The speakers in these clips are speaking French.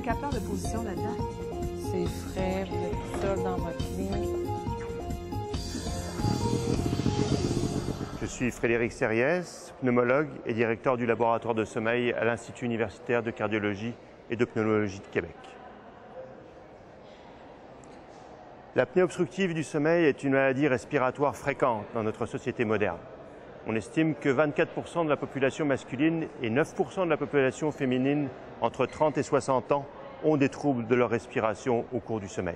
capteur de position là-dedans? C'est frais, vous êtes tout seul dans votre lit. Je suis Frédéric Serriès, pneumologue et directeur du laboratoire de sommeil à l'Institut universitaire de cardiologie et de pneumologie de Québec. L'apnée obstructive du sommeil est une maladie respiratoire fréquente dans notre société moderne. On estime que 24% de la population masculine et 9% de la population féminine entre 30 et 60 ans ont des troubles de leur respiration au cours du sommeil.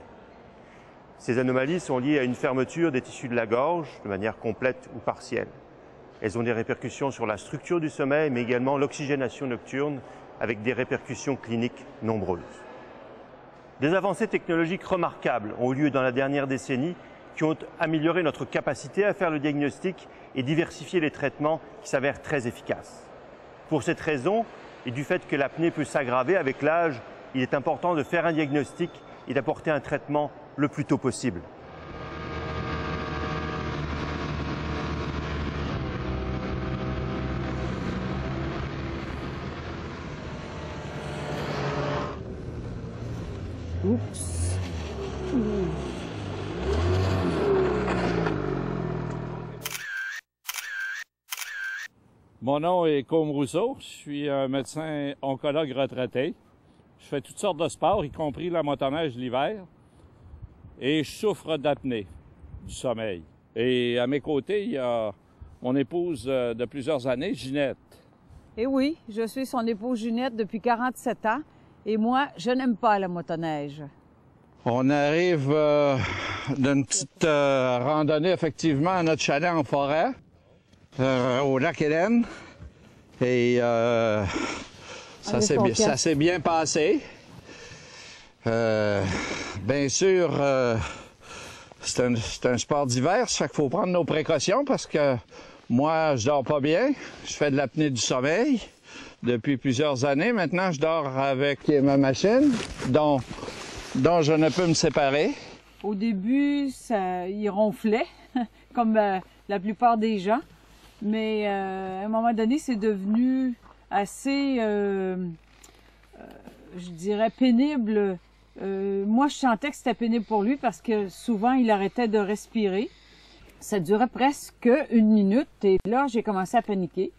Ces anomalies sont liées à une fermeture des tissus de la gorge de manière complète ou partielle. Elles ont des répercussions sur la structure du sommeil, mais également l'oxygénation nocturne, avec des répercussions cliniques nombreuses. Des avancées technologiques remarquables ont eu lieu dans la dernière décennie qui ont amélioré notre capacité à faire le diagnostic et diversifier les traitements qui s'avèrent très efficaces. Pour cette raison, et du fait que l'apnée peut s'aggraver avec l'âge, il est important de faire un diagnostic et d'apporter un traitement le plus tôt possible. Oups! Mon nom est Côme Rousseau, je suis un médecin oncologue retraité. Je fais toutes sortes de sports, y compris la motoneige l'hiver. Et je souffre d'apnée du sommeil. Et à mes côtés, il y a mon épouse de plusieurs années, Ginette. Eh oui, je suis son épouse Ginette depuis 47 ans. Et moi, je n'aime pas la motoneige. On arrive d'une petite randonnée, effectivement, à notre chalet en forêt, au lac Hélène. Et ça s'est bien passé. Bien sûr, c'est un sport d'hiver, ça fait qu'il faut prendre nos précautions parce que moi, je dors pas bien. Je fais de l'apnée du sommeil depuis plusieurs années. Maintenant, je dors avec ma machine dont je ne peux me séparer. Au début, il ronflait, comme la plupart des gens. Mais à un moment donné, c'est devenu assez, je dirais, pénible. Moi, je sentais que c'était pénible pour lui parce que souvent, il arrêtait de respirer. Ça durait presque 1 minute et là, j'ai commencé à paniquer.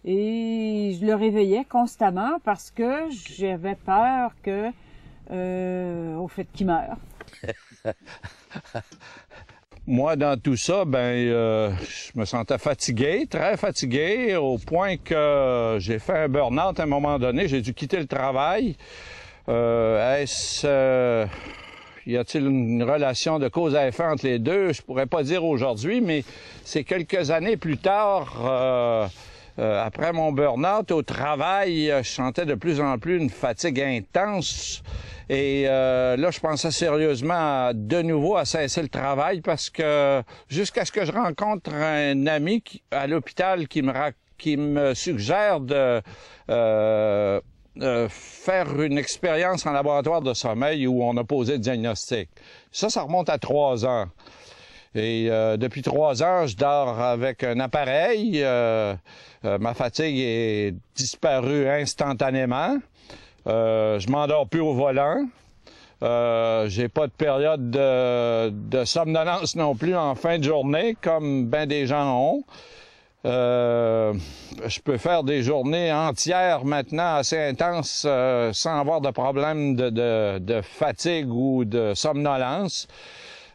Et je le réveillais constamment parce que j'avais peur au fait qu'il meure. Moi, dans tout ça, je me sentais fatigué, très fatigué, au point que j'ai fait un burn-out à un moment donné. J'ai dû quitter le travail. Y a-t-il une relation de cause à effet entre les deux? Je pourrais pas dire aujourd'hui, mais c'est quelques années plus tard, après mon burn-out au travail, je sentais de plus en plus une fatigue intense. Et là, je pensais sérieusement de nouveau à cesser le travail parce que jusqu'à ce que je rencontre un ami à l'hôpital qui me suggère de faire une expérience en laboratoire de sommeil où on a posé le diagnostic. Ça remonte à 3 ans. Et depuis 3 ans, je dors avec un appareil. Ma fatigue est disparue instantanément. Je m'endors plus au volant. J'ai pas de période de somnolence non plus en fin de journée, comme bien des gens ont. Je peux faire des journées entières maintenant assez intenses sans avoir de problème de fatigue ou de somnolence.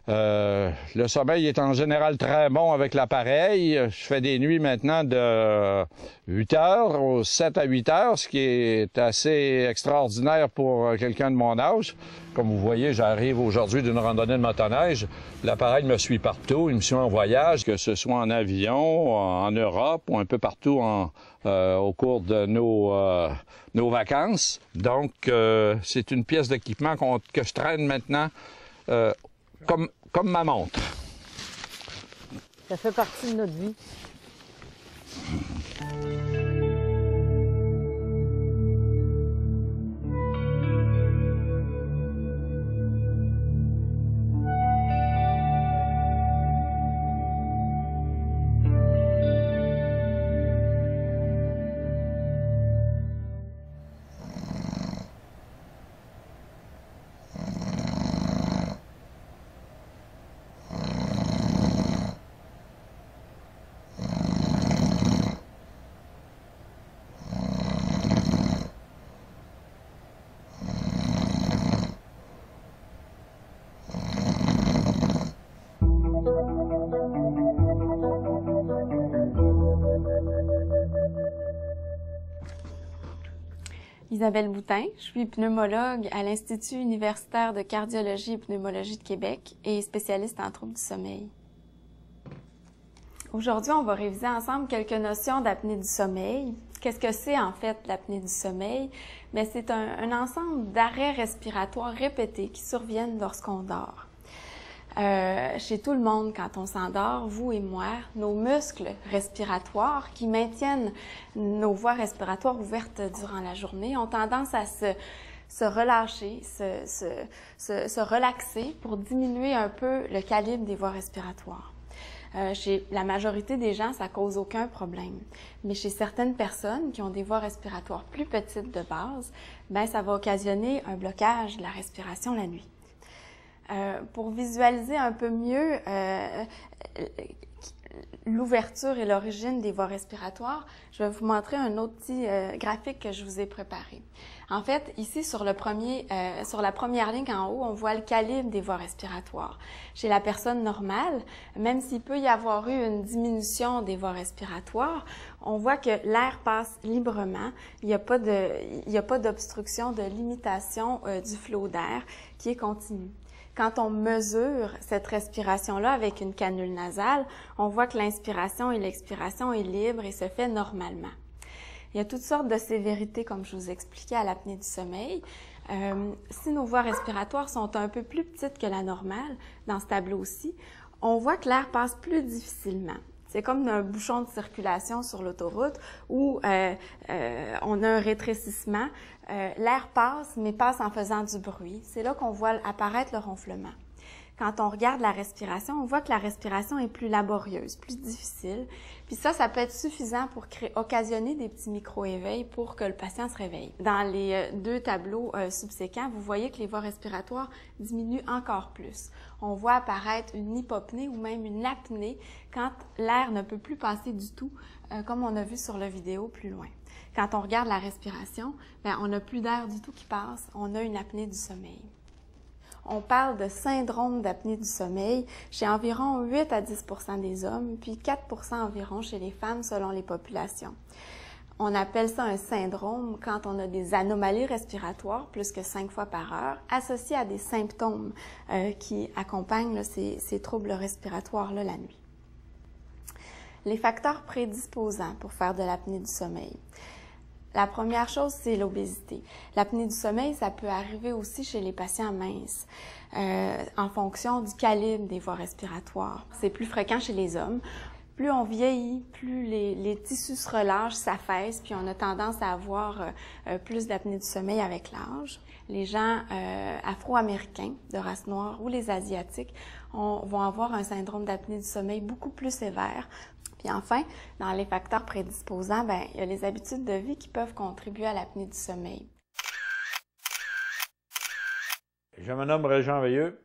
Le sommeil est en général très bon avec l'appareil. Je fais des nuits maintenant de 8 heures, 7 à 8 heures, ce qui est assez extraordinaire pour quelqu'un de mon âge. Comme vous voyez, j'arrive aujourd'hui d'une randonnée de motoneige. L'appareil me suit partout, il me suit en voyage, que ce soit en avion, en Europe ou un peu partout au cours de nos vacances. Donc, c'est une pièce d'équipement que je traîne maintenant comme ma montre. Ça fait partie de notre vie. Isabelle Boutin, je suis pneumologue à l'Institut universitaire de cardiologie et pneumologie de Québec et spécialiste en troubles du sommeil. Aujourd'hui, on va réviser ensemble quelques notions d'apnée du sommeil. Qu'est-ce que c'est en fait l'apnée du sommeil? Bien, c'est un ensemble d'arrêts respiratoires répétés qui surviennent lorsqu'on dort. Chez tout le monde, quand on s'endort, vous et moi, nos muscles respiratoires qui maintiennent nos voies respiratoires ouvertes durant la journée ont tendance à se relâcher, se relaxer pour diminuer un peu le calibre des voies respiratoires. Chez la majorité des gens, ça cause aucun problème. Mais chez certaines personnes qui ont des voies respiratoires plus petites de base, ben ça va occasionner un blocage de la respiration la nuit. Pour visualiser un peu mieux l'ouverture et l'origine des voies respiratoires, je vais vous montrer un autre petit graphique que je vous ai préparé. En fait, ici, sur la première ligne en haut, on voit le calibre des voies respiratoires. Chez la personne normale, même s'il peut y avoir eu une diminution des voies respiratoires, on voit que l'air passe librement. Il n'y a pas d'obstruction, de limitation du flot d'air qui est continu. Quand on mesure cette respiration-là avec une canule nasale, on voit que l'inspiration et l'expiration est libre et se fait normalement. Il y a toutes sortes de sévérités, comme je vous expliquais, à l'apnée du sommeil. Si nos voies respiratoires sont un peu plus petites que la normale, dans ce tableau-ci, on voit que l'air passe plus difficilement. C'est comme un bouchon de circulation sur l'autoroute où on a un rétrécissement. L'air passe, mais passe en faisant du bruit. C'est là qu'on voit apparaître le ronflement. Quand on regarde la respiration, on voit que la respiration est plus laborieuse, plus difficile. Puis ça peut être suffisant pour occasionner des petits micro-éveils pour que le patient se réveille. Dans les deux tableaux subséquents, vous voyez que les voies respiratoires diminuent encore plus. On voit apparaître une hypopnée ou même une apnée quand l'air ne peut plus passer du tout, comme on a vu sur la vidéo plus loin. Quand on regarde la respiration, bien, on n'a plus d'air du tout qui passe, on a une apnée du sommeil. On parle de syndrome d'apnée du sommeil chez environ 8 à 10 % des hommes, puis 4 % environ chez les femmes selon les populations. On appelle ça un syndrome quand on a des anomalies respiratoires, plus que 5 fois par heure, associées à des symptômes qui accompagnent ces troubles respiratoires-là la nuit. Les facteurs prédisposants pour faire de l'apnée du sommeil. La première chose, c'est l'obésité. L'apnée du sommeil, ça peut arriver aussi chez les patients minces, en fonction du calibre des voies respiratoires. C'est plus fréquent chez les hommes. Plus on vieillit, plus les tissus se relâchent, s'affaissent, puis on a tendance à avoir plus d'apnée du sommeil avec l'âge. Les gens afro-américains de race noire ou les asiatiques vont avoir un syndrome d'apnée du sommeil beaucoup plus sévère. Puis enfin, dans les facteurs prédisposants, bien, il y a les habitudes de vie qui peuvent contribuer à l'apnée du sommeil. Je me nomme Régent Veilleux,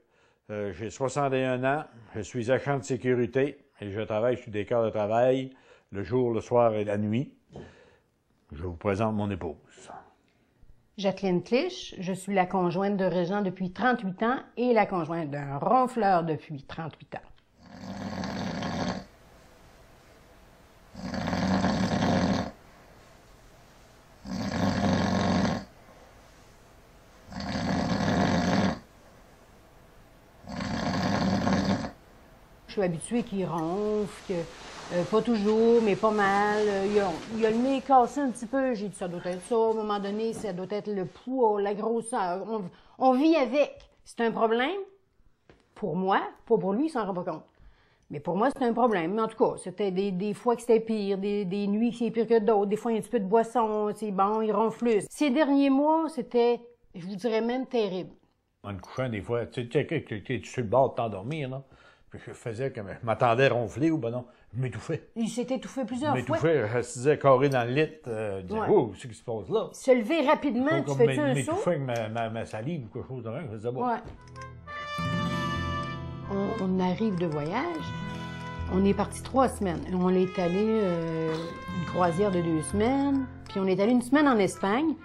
j'ai 61 ans, je suis agent de sécurité et je travaille sur des quarts de travail le jour, le soir et la nuit. Je vous présente mon épouse. Jacqueline Clich, je suis la conjointe de Régent depuis 38 ans et la conjointe d'un ronfleur depuis 38 ans. Je suis habituée qu'il ronfle, pas toujours, mais pas mal. Il a le nez cassé un petit peu. J'ai dit, ça doit être ça. À un moment donné, ça doit être le poids, la grosseur. On vit avec. C'est un problème pour moi, pas pour lui, il s'en rend pas compte. Mais pour moi, c'est un problème. Mais en tout cas, c'était des fois que c'était pire, des nuits que c'est pire que d'autres. Des fois, il y a un petit peu de boisson, c'est bon, il ronfle plus. Ces derniers mois, c'était, je vous dirais même, terrible. En me couchant, des fois, tu es sur le bord de t'endormir, là. Puis je faisais comme, je m'attendais à ronfler ou ben non, je m'étouffais. Il s'est étouffé plusieurs fois. Je m'étouffais, je restais carré dans le lit, je disais, oh, c'est ce qui se passe là. Se lever rapidement, tu fais-tu un saut? M'étouffer avec ma salive ou quelque chose de même, je disais, bon. Ouais. On arrive de voyage, on est parti 3 semaines. On est allé une croisière de 2 semaines, puis on est allé 1 semaine en Espagne.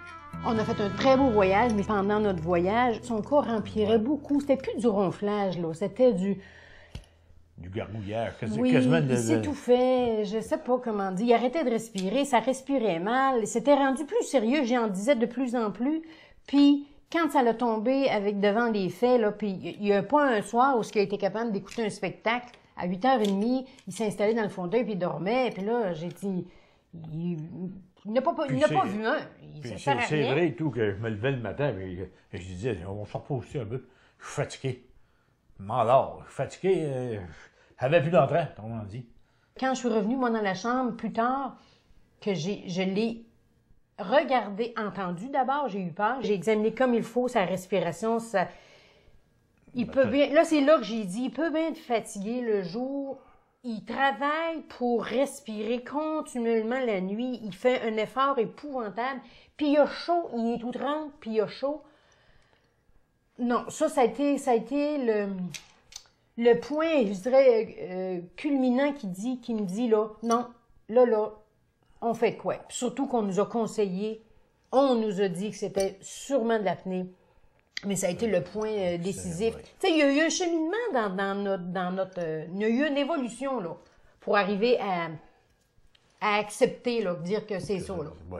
On a fait un très beau voyage, mais pendant notre voyage, son corps empirait beaucoup. C'était plus du ronflage, là, c'était du du gargouillage, Oui, quasiment il s'étouffait, je sais pas comment dire. Il arrêtait de respirer, ça respirait mal. C'était rendu plus sérieux, j'en disais de plus en plus. Puis, quand ça l'a tombé avec devant les faits, là, puis il n'y a pas un soir où il a été capable d'écouter un spectacle. À 8h30, il s'est installé dans le fauteuil puis il dormait. Puis là, j'ai dit, il n'a pas vu un. C'est vrai et tout que je me levais le matin et je disais, on s'en repose aussi un peu. Je suis fatigué. Malade. Je suis fatigué. J'avais plus d'entrain, on m'en dit. Quand je suis revenue, moi, dans la chambre, plus tard, que je l'ai regardé, entendu d'abord, j'ai eu peur. J'ai examiné comme il faut sa respiration, il peut bien... Là, c'est là que j'ai dit, il peut bien être fatigué le jour. Il travaille pour respirer continuellement la nuit. Il fait un effort épouvantable. Puis il a chaud, il est tout trempe, puis il a chaud. Non, ça a été le point, je dirais, culminant qui me dit, là, non, là, on fait quoi? Puis surtout qu'on nous a conseillé, on nous a dit que c'était sûrement de l'apnée. Mais ça a été le point décisif. Tu sais, il y a eu un cheminement dans notre il y a eu une évolution, là, pour arriver à accepter, là, dire que c'est ça, là. Oui.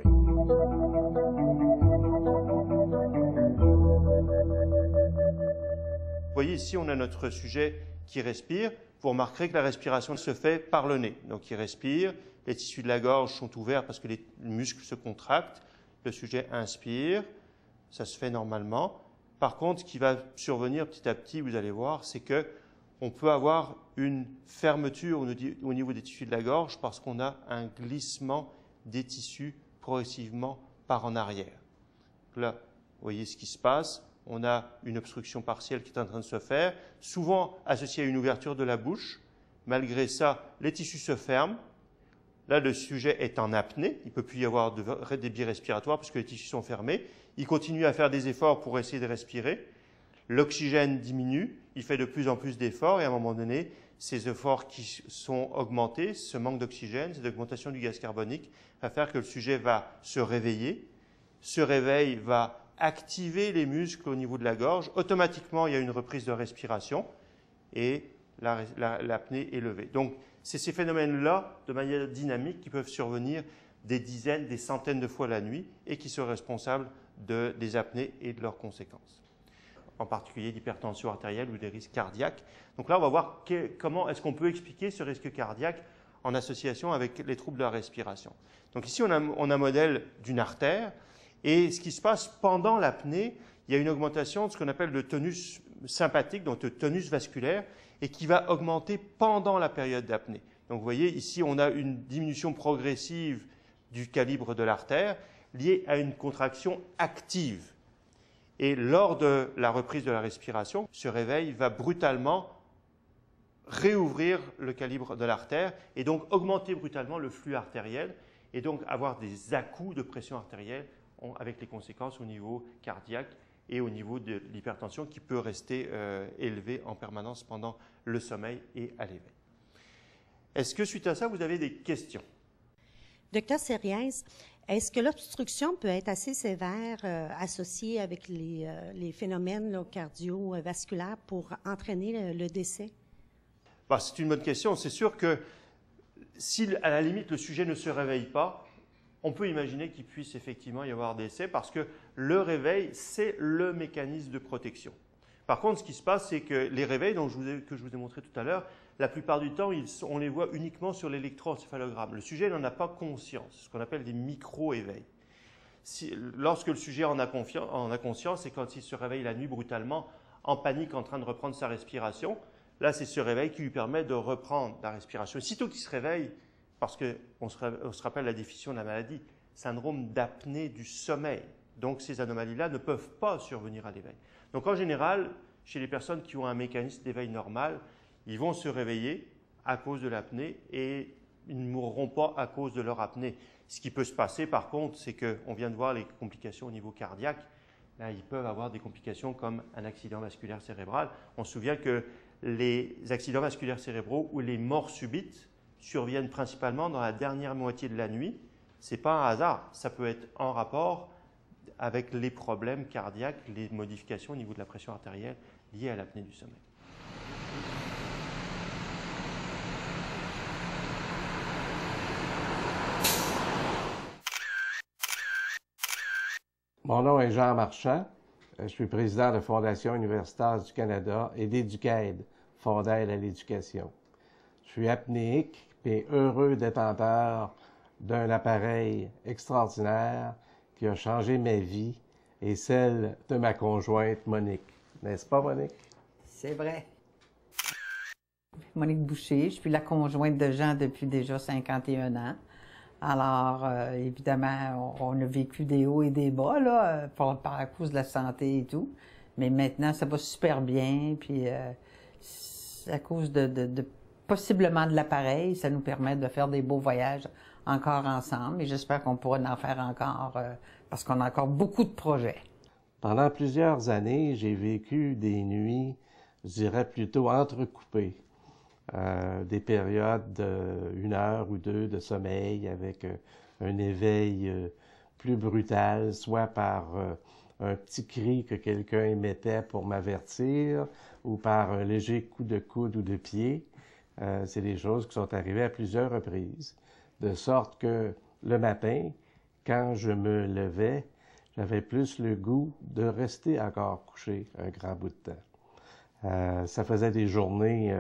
Vous voyez, ici, on a notre sujet qui respire. Vous remarquerez que la respiration se fait par le nez. Donc, il respire, les tissus de la gorge sont ouverts parce que les muscles se contractent. Le sujet inspire, ça se fait normalement. Par contre, ce qui va survenir petit à petit, vous allez voir, c'est qu'on peut avoir une fermeture au niveau des tissus de la gorge parce qu'on a un glissement des tissus progressivement par en arrière. Là, vous voyez ce qui se passe. On a une obstruction partielle qui est en train de se faire, souvent associée à une ouverture de la bouche. Malgré ça, les tissus se ferment. Là, le sujet est en apnée. Il ne peut plus y avoir de débit respiratoire puisque les tissus sont fermés. Il continue à faire des efforts pour essayer de respirer. L'oxygène diminue. Il fait de plus en plus d'efforts et à un moment donné, ces efforts qui sont augmentés, ce manque d'oxygène, cette augmentation du gaz carbonique va faire que le sujet va se réveiller. Ce réveil va activer les muscles au niveau de la gorge. Automatiquement, il y a une reprise de respiration et l'apnée est levée. Donc, c'est ces phénomènes-là, de manière dynamique, qui peuvent survenir des dizaines, des centaines de fois la nuit et qui sont responsables des apnées et de leurs conséquences. En particulier l'hypertension artérielle ou des risques cardiaques. Donc là, on va voir comment est-ce qu'on peut expliquer ce risque cardiaque en association avec les troubles de la respiration. Donc ici, on a un modèle d'une artère et ce qui se passe pendant l'apnée, il y a une augmentation de ce qu'on appelle le tonus sympathique, donc le tonus vasculaire, et qui va augmenter pendant la période d'apnée. Donc vous voyez, ici, on a une diminution progressive du calibre de l'artère liée à une contraction active. Et lors de la reprise de la respiration, ce réveil va brutalement réouvrir le calibre de l'artère et donc augmenter brutalement le flux artériel et donc avoir des à-coups de pression artérielle avec les conséquences au niveau cardiaque et au niveau de l'hypertension qui peut rester élevée en permanence pendant le sommeil et à l'éveil. Est-ce que suite à ça, vous avez des questions? Docteur Seriens, est-ce que l'obstruction peut être assez sévère associée avec les phénomènes là, cardiovasculaires pour entraîner le décès? Bah, c'est une bonne question. C'est sûr que si, à la limite, le sujet ne se réveille pas, on peut imaginer qu'il puisse effectivement y avoir décès parce que le réveil, c'est le mécanisme de protection. Par contre, ce qui se passe, c'est que les réveils que je vous ai montré tout à l'heure, la plupart du temps, on les voit uniquement sur l'électroencéphalogramme. Le sujet n'en a pas conscience, ce qu'on appelle des micro-éveils. Lorsque le sujet en a conscience, c'est quand il se réveille la nuit brutalement, en panique, en train de reprendre sa respiration. Là, c'est ce réveil qui lui permet de reprendre la respiration. Et sitôt qu'il se réveille, parce qu'on se rappelle la définition de la maladie, syndrome d'apnée du sommeil. Donc, ces anomalies-là ne peuvent pas survenir à l'éveil. Donc, en général, chez les personnes qui ont un mécanisme d'éveil normal, ils vont se réveiller à cause de l'apnée et ils ne mourront pas à cause de leur apnée. Ce qui peut se passer, par contre, c'est qu'on vient de voir les complications au niveau cardiaque. Là, ils peuvent avoir des complications comme un accident vasculaire cérébral. On se souvient que les accidents vasculaires cérébraux ou les morts subites surviennent principalement dans la dernière moitié de la nuit. Ce n'est pas un hasard, ça peut être en rapport avec les problèmes cardiaques, les modifications au niveau de la pression artérielle liées à l'apnée du sommeil. Mon nom est Jean Marchand. Je suis président de Fondation universitaire du Canada et d'Éducaide, Fonds d'aide à l'éducation. Je suis apnéique et heureux détenteur d'un appareil extraordinaire qui a changé ma vie et celle de ma conjointe Monique. N'est-ce pas, Monique? C'est vrai. Monique Boucher, je suis la conjointe de Jean depuis déjà 51 ans. Alors, évidemment, on a vécu des hauts et des bas, là, à cause de la santé et tout. Mais maintenant, ça va super bien. Puis, à cause possiblement de l'appareil, ça nous permet de faire des beaux voyages encore ensemble. Et j'espère qu'on pourra en faire encore, parce qu'on a encore beaucoup de projets. Pendant plusieurs années, j'ai vécu des nuits, je dirais plutôt entrecoupées. Des périodes d'1 heure ou 2 de sommeil avec un éveil plus brutal, soit par un petit cri que quelqu'un émettait pour m'avertir ou par un léger coup de coude ou de pied. C'est des choses qui sont arrivées à plusieurs reprises. De sorte que le matin, quand je me levais, j'avais plus le goût de rester encore couché un grand bout de temps. Ça faisait des journées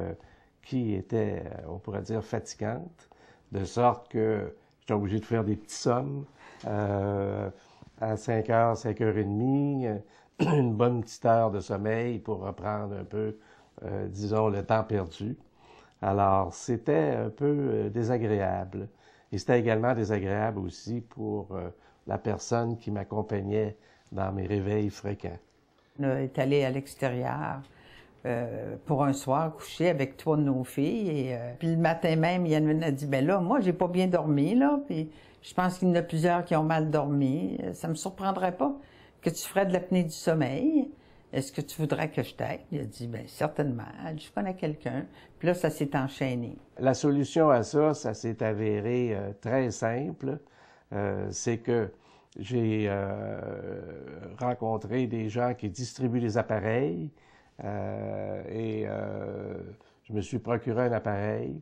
qui étaient, on pourrait dire, fatigantes, de sorte que j'étais obligé de faire des petits sommes à 5 heures, 5 heures et demie, une bonne petite heure de sommeil pour reprendre un peu, disons, le temps perdu. Alors, c'était un peu désagréable. Et c'était également désagréable aussi pour la personne qui m'accompagnait dans mes réveils fréquents. On est allé à l'extérieur pour un soir coucher avec 3 de nos filles. Et puis le matin même, Yann a dit, ben là, moi, j'ai pas bien dormi, là. Puis je pense qu'il y en a plusieurs qui ont mal dormi. Ça me surprendrait pas que tu ferais de l'apnée du sommeil. Est-ce que tu voudrais que je t'aide? Il a dit, bien, certainement. Je connais quelqu'un. Puis là, ça s'est enchaîné. La solution à ça s'est avéré très simple. C'est que j'ai rencontré des gens qui distribuent les appareils et je me suis procuré un appareil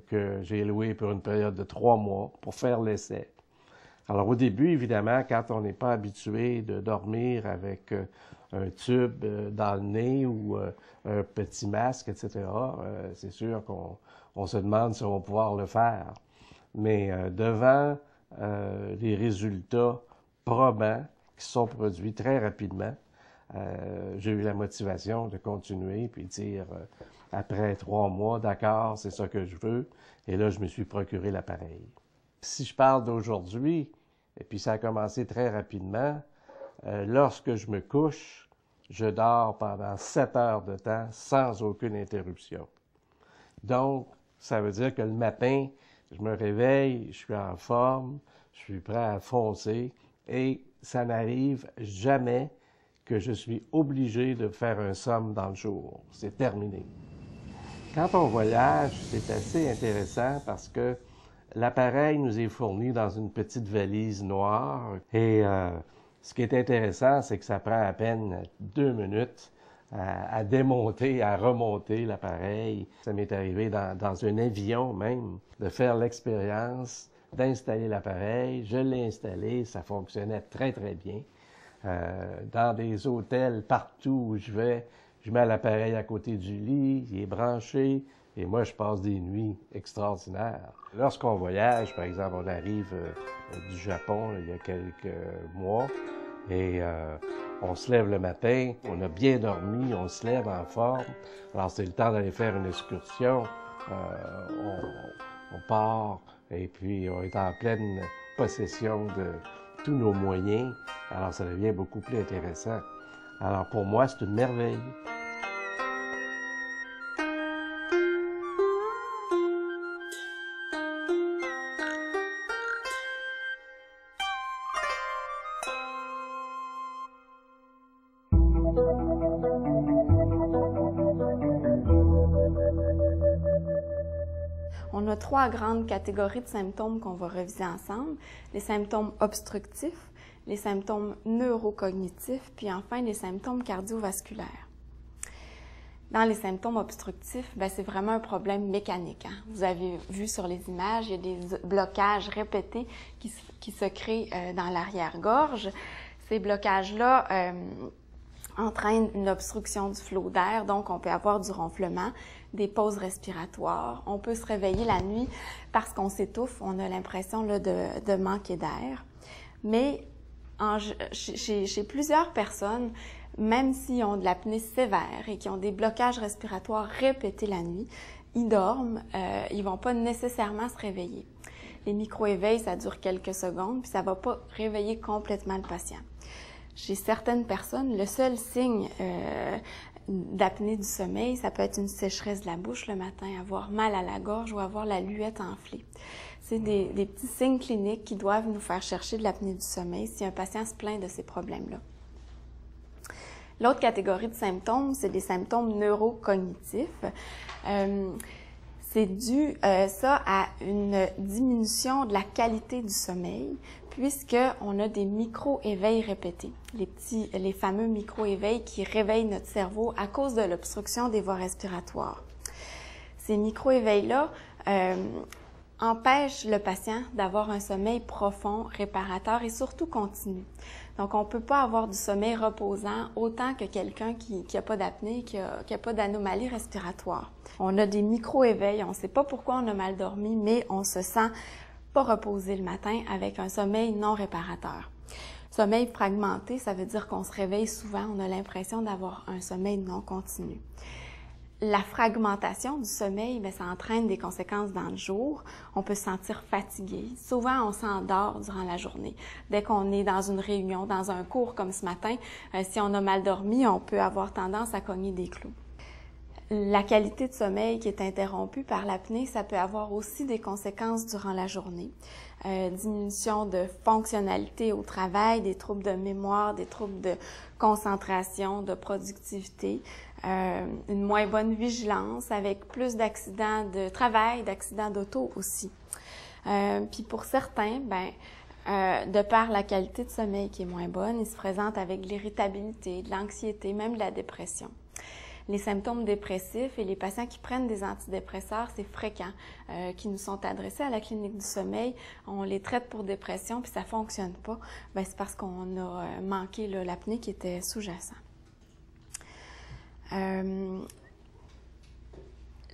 que j'ai loué pour une période de 3 mois pour faire l'essai. Alors au début, évidemment, quand on n'est pas habitué de dormir avec un tube dans le nez ou un petit masque, etc., c'est sûr qu'on se demande si on va pouvoir le faire. Mais devant les résultats probants qui sont produits très rapidement, j'ai eu la motivation de continuer puis dire après 3 mois, d'accord, c'est ça que je veux. Et là, je me suis procuré l'appareil. Si je parle d'aujourd'hui, et puis ça a commencé très rapidement, lorsque je me couche, je dors pendant 7 heures de temps sans aucune interruption. Donc, ça veut dire que le matin, je me réveille, je suis en forme, je suis prêt à foncer et ça n'arrive jamais que je suis obligé de faire un somme dans le jour. C'est terminé. Quand on voyage, c'est assez intéressant parce que l'appareil nous est fourni dans une petite valise noire et ce qui est intéressant, c'est que ça prend à peine 2 minutes à démonter, à remonter l'appareil. Ça m'est arrivé dans un avion même de faire l'expérience d'installer l'appareil. Je l'ai installé, ça fonctionnait très, très bien. Dans des hôtels, partout où je vais, je mets l'appareil à côté du lit, il est branché, et moi, je passe des nuits extraordinaires. Lorsqu'on voyage, par exemple, on arrive du Japon il y a quelques mois, et on se lève le matin, on a bien dormi, on se lève en forme. Alors, c'est le temps d'aller faire une excursion. On part, et puis on est en pleine possession de tous nos moyens. Alors, ça devient beaucoup plus intéressant. Alors, pour moi, c'est une merveille. On a 3 grandes catégories de symptômes qu'on va reviser ensemble. Les symptômes obstructifs, les symptômes neurocognitifs, puis enfin les symptômes cardiovasculaires. Dans les symptômes obstructifs, c'est vraiment un problème mécanique. Vous avez vu sur les images, il y a des blocages répétés qui se créent dans l'arrière-gorge. Ces blocages-là entraînent une obstruction du flot d'air, donc on peut avoir du ronflement, des pauses respiratoires. On peut se réveiller la nuit parce qu'on s'étouffe, on a l'impression là, de manquer d'air. Mais chez plusieurs personnes, même s'ils ont de l'apnée sévère et qui ont des blocages respiratoires répétés la nuit, ils dorment, ils vont pas nécessairement se réveiller. Les micro-éveils, ça dure quelques secondes, puis ça va pas réveiller complètement le patient. Chez certaines personnes, le seul signe d'apnée du sommeil, ça peut être une sécheresse de la bouche le matin, avoir mal à la gorge ou avoir la luette enflée. C'est des petits signes cliniques qui doivent nous faire chercher de l'apnée du sommeil si un patient se plaint de ces problèmes-là. L'autre catégorie de symptômes, c'est des symptômes neurocognitifs. C'est dû ça à une diminution de la qualité du sommeil, puisqu'on a des micro-éveils répétés, les fameux micro-éveils qui réveillent notre cerveau à cause de l'obstruction des voies respiratoires. Ces micro-éveils-là empêchent le patient d'avoir un sommeil profond, réparateur et surtout continu. Donc, on ne peut pas avoir du sommeil reposant autant que quelqu'un qui n'a pas d'apnée, qui a pas d'anomalie respiratoire. On a des micro-éveils, on ne sait pas pourquoi on a mal dormi, mais on se sent pas reposé le matin avec un sommeil non réparateur. Sommeil fragmenté, ça veut dire qu'on se réveille souvent, on a l'impression d'avoir un sommeil non continu. La fragmentation du sommeil, bien, ça entraîne des conséquences dans le jour. On peut se sentir fatigué. Souvent, on s'endort durant la journée. Dès qu'on est dans une réunion, dans un cours comme ce matin, si on a mal dormi, on peut avoir tendance à cogner des clous. La qualité de sommeil qui est interrompue par l'apnée, ça peut avoir aussi des conséquences durant la journée. Diminution de fonctionnalité au travail, des troubles de mémoire, des troubles de concentration, de productivité, une moins bonne vigilance avec plus d'accidents de travail, d'accidents d'auto aussi. Puis pour certains, de par la qualité de sommeil qui est moins bonne, ils se présentent avec de l'irritabilité, de l'anxiété, même de la dépression. Les symptômes dépressifs et les patients qui prennent des antidépresseurs, c'est fréquent, qui nous sont adressés à la clinique du sommeil. On les traite pour dépression, puis ça fonctionne pas. C'est parce qu'on a manqué l'apnée qui était sous-jacent.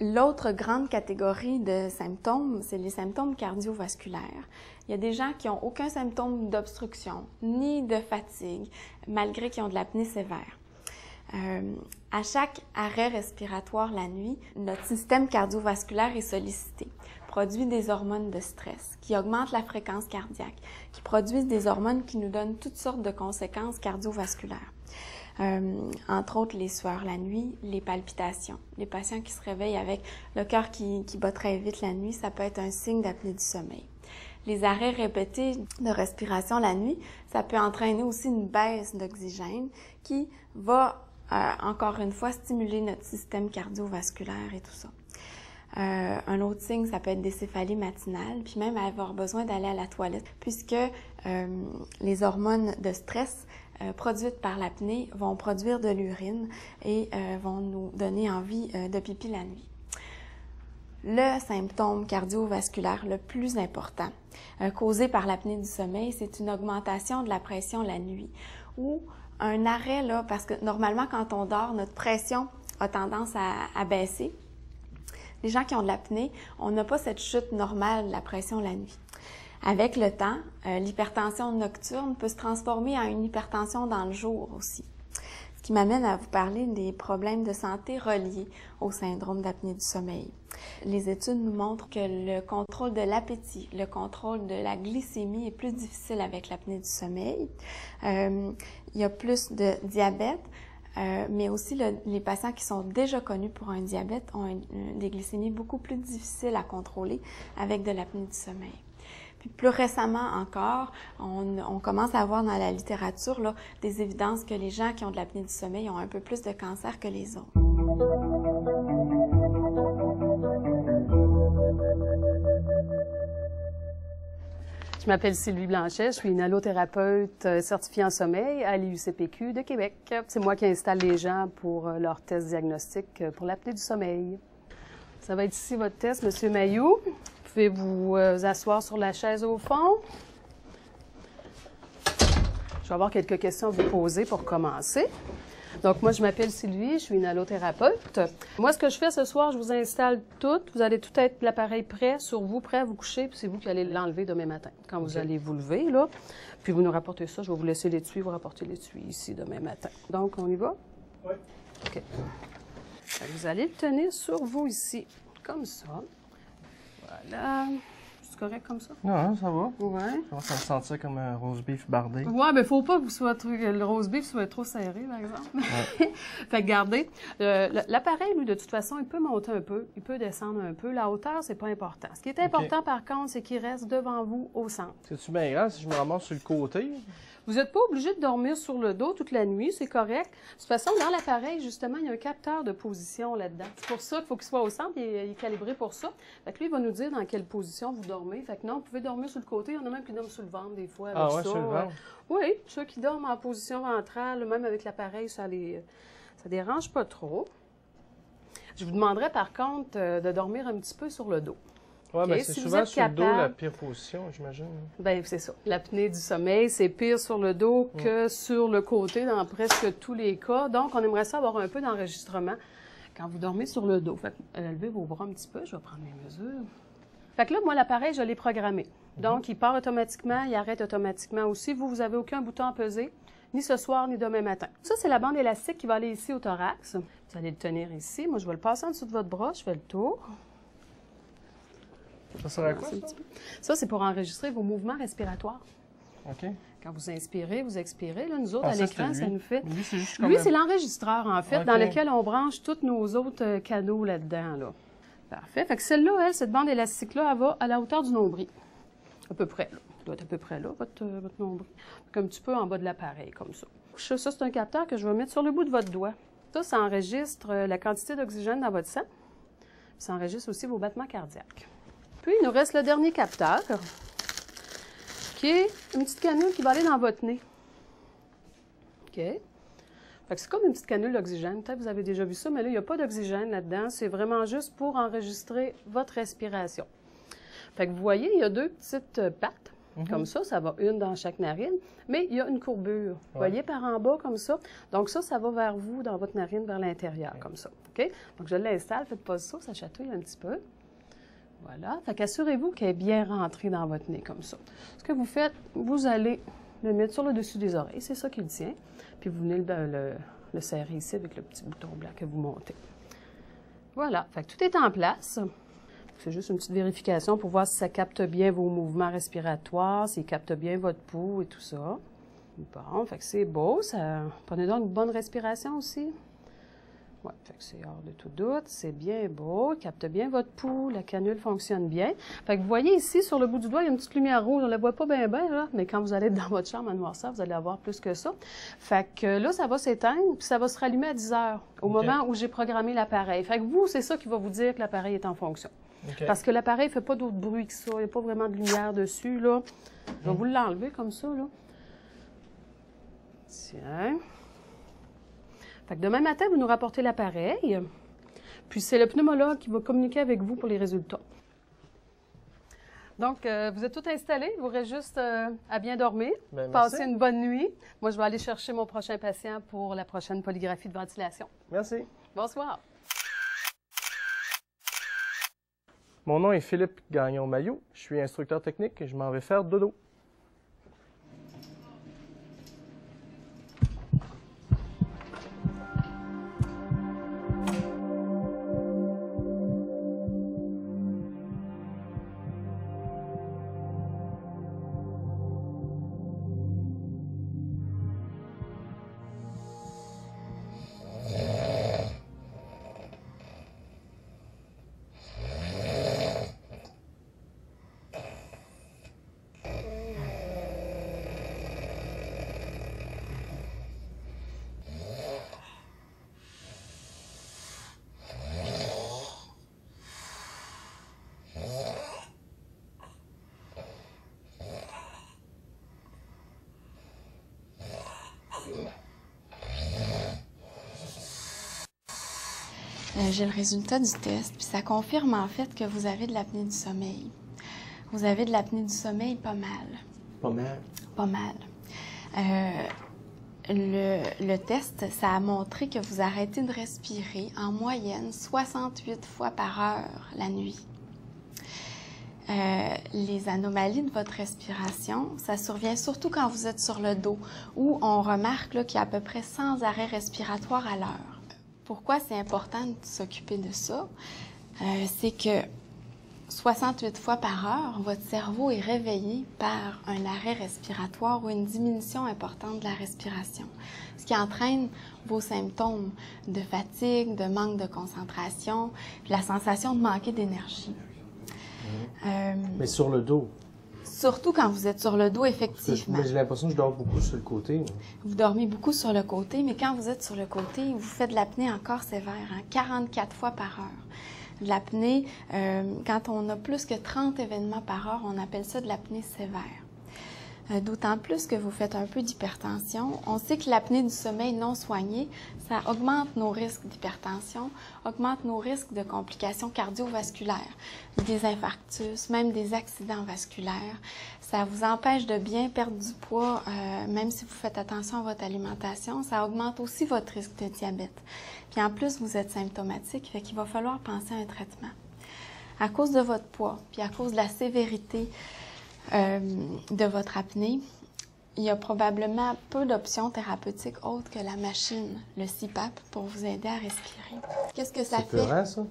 L'autre grande catégorie de symptômes, c'est les symptômes cardiovasculaires. Il y a des gens qui n'ont aucun symptôme d'obstruction, ni de fatigue, malgré qu'ils ont de l'apnée sévère. À chaque arrêt respiratoire la nuit, notre système cardiovasculaire est sollicité, produit des hormones de stress qui augmentent la fréquence cardiaque, qui produisent des hormones qui nous donnent toutes sortes de conséquences cardiovasculaires. Entre autres, les sueurs la nuit, les palpitations. Les patients qui se réveillent avec le cœur qui bat très vite la nuit, ça peut être un signe d'apnée du sommeil. Les arrêts répétés de respiration la nuit, ça peut entraîner aussi une baisse d'oxygène qui va encore une fois, stimuler notre système cardiovasculaire et tout ça. Un autre signe, ça peut être des céphalies matinales, puis même avoir besoin d'aller à la toilette, puisque les hormones de stress produites par l'apnée vont produire de l'urine et vont nous donner envie de pipi la nuit. Le symptôme cardiovasculaire le plus important causé par l'apnée du sommeil, c'est une augmentation de la pression la nuit, ou un arrêt, là, parce que normalement, quand on dort, notre pression a tendance à baisser. Les gens qui ont de l'apnée, on n'a pas cette chute normale de la pression la nuit. Avec le temps, l'hypertension nocturne peut se transformer en une hypertension dans le jour aussi. Ce qui m'amène à vous parler des problèmes de santé reliés au syndrome d'apnée du sommeil. Les études nous montrent que le contrôle de l'appétit, le contrôle de la glycémie est plus difficile avec l'apnée du sommeil. Il y a plus de diabète, mais aussi les patients qui sont déjà connus pour un diabète ont des glycémies beaucoup plus difficiles à contrôler avec de l'apnée du sommeil. Puis plus récemment encore, on commence à avoir dans la littérature là, des évidences que les gens qui ont de l'apnée du sommeil ont un peu plus de cancer que les autres. Je m'appelle Sylvie Blanchet, je suis une allothérapeute certifiée en sommeil à l'IUCPQ de Québec. C'est moi qui installe les gens pour leur test diagnostic pour l'apnée du sommeil. Ça va être ici votre test, Monsieur Mailloux. Vous pouvez vous asseoir sur la chaise au fond. Je vais avoir quelques questions à vous poser pour commencer. Donc, moi, je m'appelle Sylvie, je suis une allothérapeute. Moi, ce que je fais ce soir, je vous installe toutes. Vous allez tout être l'appareil prêt sur vous, prêt à vous coucher, puis c'est vous qui allez l'enlever demain matin. Quand vous allez vous lever, là, puis vous nous rapportez ça, je vais vous laisser l'étui, vous rapportez l'étui ici demain matin. Donc, on y va? Oui. OK. Vous allez le tenir sur vous ici, comme ça. Voilà. C'est correct comme ça? Non, ça va. Ouais. Je commence à me sentir comme un roast beef bardé. Ouais, mais faut pas que le roast beef soit trop serré, par exemple. Ouais. Fait que gardez. L'appareil, lui, de toute façon, il peut monter un peu, il peut descendre un peu. La hauteur, c'est pas important. Ce qui est important, par contre, c'est qu'il reste devant vous au centre. C'est-tu bien grave si je me ramasse sur le côté? Vous n'êtes pas obligé de dormir sur le dos toute la nuit, c'est correct. De toute façon, dans l'appareil, justement, il y a un capteur de position là-dedans. C'est pour ça qu'il faut qu'il soit au centre, il est calibré pour ça. Fait que lui, il va nous dire dans quelle position vous dormez. Fait que non, vous pouvez dormir sur le côté. Il y en a même qui dorment sur le ventre des fois avec ça. Sur le ventre? Oui, ceux qui dorment en position ventrale, même avec l'appareil, ça dérange pas trop. Je vous demanderais par contre de dormir un petit peu sur le dos. Oui, mais c'est souvent sur le dos la pire position, j'imagine. Bien, c'est ça. L'apnée du sommeil, c'est pire sur le dos que sur le côté dans presque tous les cas. Donc, on aimerait ça avoir un peu d'enregistrement quand vous dormez sur le dos. Fait que, levez vos bras un petit peu, je vais prendre mes mesures. Fait que là, moi, l'appareil, je l'ai programmé. Donc, il part automatiquement, il arrête automatiquement aussi. Vous n'avez aucun bouton à peser, ni ce soir, ni demain matin. Ça, c'est la bande élastique qui va aller ici au thorax. Vous allez le tenir ici. Moi, je vais le passer en dessous de votre bras, je fais le tour. Ça sert à quoi, ça? Ça, c'est pour enregistrer vos mouvements respiratoires. OK. Quand vous inspirez, vous expirez. Là, nous autres, à l'écran, ça nous fait... Lui, c'est l'enregistreur, en fait, dans lequel on branche tous nos autres canaux là-dedans. Là. Parfait. Fait que celle-là, cette bande élastique-là, elle va à la hauteur du nombril. À peu près, là. Ça doit être à peu près là, votre nombril. Un petit peu en bas de l'appareil, comme ça. Ça, c'est un capteur que je vais mettre sur le bout de votre doigt. Ça enregistre la quantité d'oxygène dans votre sang. Ça enregistre aussi vos battements cardiaques. Puis, il nous reste le dernier capteur, qui est une petite canule qui va aller dans votre nez. OK? Fait que c'est comme une petite canule d'oxygène. Peut-être que vous avez déjà vu ça, mais là, il n'y a pas d'oxygène là-dedans. C'est vraiment juste pour enregistrer votre respiration. Fait que vous voyez, il y a deux petites pattes, comme ça. Ça va une dans chaque narine, mais il y a une courbure. Vous voyez, par en bas, comme ça. Donc ça va vers vous, dans votre narine, vers l'intérieur, comme ça. OK? Donc, je l'installe. Faites pas ça, ça chatouille un petit peu. Voilà. Fait qu'assurez-vous qu'elle est bien rentrée dans votre nez, comme ça. Ce que vous faites, vous allez le mettre sur le dessus des oreilles. C'est ça qui le tient. Puis vous venez le serrer ici avec le petit bouton blanc que vous montez. Voilà. Fait que tout est en place. C'est juste une petite vérification pour voir si ça capte bien vos mouvements respiratoires, s'il capte bien votre pouls et tout ça. Bon, fait que c'est beau. Ça... Prenez donc une bonne respiration aussi. Oui, fait que c'est hors de tout doute, c'est bien beau, il capte bien votre pouls, la canule fonctionne bien. Fait que vous voyez ici, sur le bout du doigt, il y a une petite lumière rouge, on ne la voit pas bien, là, mais quand vous allez être dans votre chambre à noirceur, vous allez avoir plus que ça. Fait que là, ça va s'éteindre, puis ça va se rallumer à 10 heures, au moment où j'ai programmé l'appareil. Fait que vous, c'est ça qui va vous dire que l'appareil est en fonction. Parce que l'appareil ne fait pas d'autre bruit que ça, il n'y a pas vraiment de lumière dessus, là. Je vais vous l'enlever comme ça, là. Tiens. Fait que demain matin, vous nous rapportez l'appareil, puis c'est le pneumologue qui va communiquer avec vous pour les résultats. Donc, vous êtes tout installés, il vous reste juste à bien dormir, passer une bonne nuit. Moi, je vais aller chercher mon prochain patient pour la prochaine polygraphie de ventilation. Merci. Bonsoir. Mon nom est Philippe Gagnon-Mailloux, je suis instructeur technique et je m'en vais faire dodo. J'ai le résultat du test, puis ça confirme en fait que vous avez de l'apnée du sommeil. Vous avez de l'apnée du sommeil pas mal. Pas mal? Pas mal. Le test, ça a montré que vous arrêtez de respirer en moyenne 68 fois par heure la nuit. Les anomalies de votre respiration, ça survient surtout quand vous êtes sur le dos, où on remarque qu'il y a à peu près 100 arrêts respiratoires à l'heure. Pourquoi c'est important de s'occuper de ça? C'est que 68 fois par heure, votre cerveau est réveillé par un arrêt respiratoire ou une diminution importante de la respiration, ce qui entraîne vos symptômes de fatigue, de manque de concentration, puis la sensation de manquer d'énergie. Mais sur le dos. Surtout quand vous êtes sur le dos, effectivement. Mais j'ai l'impression que je dors beaucoup sur le côté. Vous dormez beaucoup sur le côté, mais quand vous êtes sur le côté, vous faites de l'apnée encore sévère, 44 fois par heure. De l'apnée, quand on a plus que 30 événements par heure, on appelle ça de l'apnée sévère. D'autant plus que vous faites un peu d'hypertension. On sait que l'apnée du sommeil non soignée, ça augmente nos risques d'hypertension, augmente nos risques de complications cardiovasculaires, des infarctus, même des accidents vasculaires. Ça vous empêche de bien perdre du poids, même si vous faites attention à votre alimentation. Ça augmente aussi votre risque de diabète. Puis en plus, vous êtes symptomatique, fait qu'il va falloir penser à un traitement. À cause de votre poids, puis à cause de la sévérité de votre apnée, il y a probablement peu d'options thérapeutiques autres que la machine, le CPAP, pour vous aider à respirer. Qu'est-ce que ça fait? C'est peurant, ça?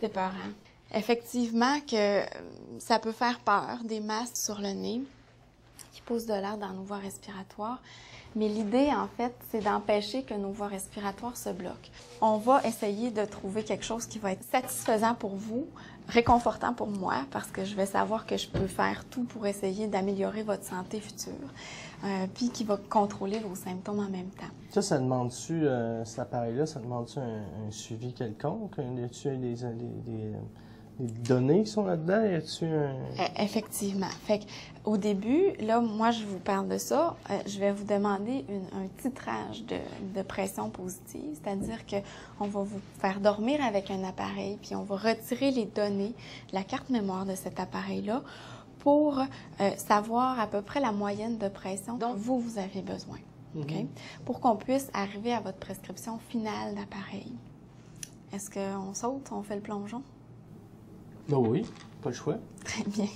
C'est peurant. Effectivement que ça peut faire peur, des masques sur le nez qui poussent de l'air dans nos voies respiratoires. Mais l'idée, en fait, c'est d'empêcher que nos voies respiratoires se bloquent. On va essayer de trouver quelque chose qui va être satisfaisant pour vous, réconfortant pour moi, parce que je vais savoir que je peux faire tout pour essayer d'améliorer votre santé future, puis qui va contrôler vos symptômes en même temps. Ça demande-tu, cet appareil-là, ça demande-tu un suivi quelconque? Y a-tu des données qui sont là-dedans? Y a-tu un... Effectivement. Fait qu'au début, là, moi, je vous parle de ça. Je vais vous demander un titrage de pression positive, c'est-à-dire qu'on va vous faire dormir avec un appareil, puis on va retirer les données de la carte mémoire de cet appareil-là pour savoir à peu près la moyenne de pression dont vous avez besoin, OK? Pour qu'on puisse arriver à votre prescription finale d'appareil. Est-ce qu'on saute, on fait le plongeon? Ben oui, pas le choix. Très bien.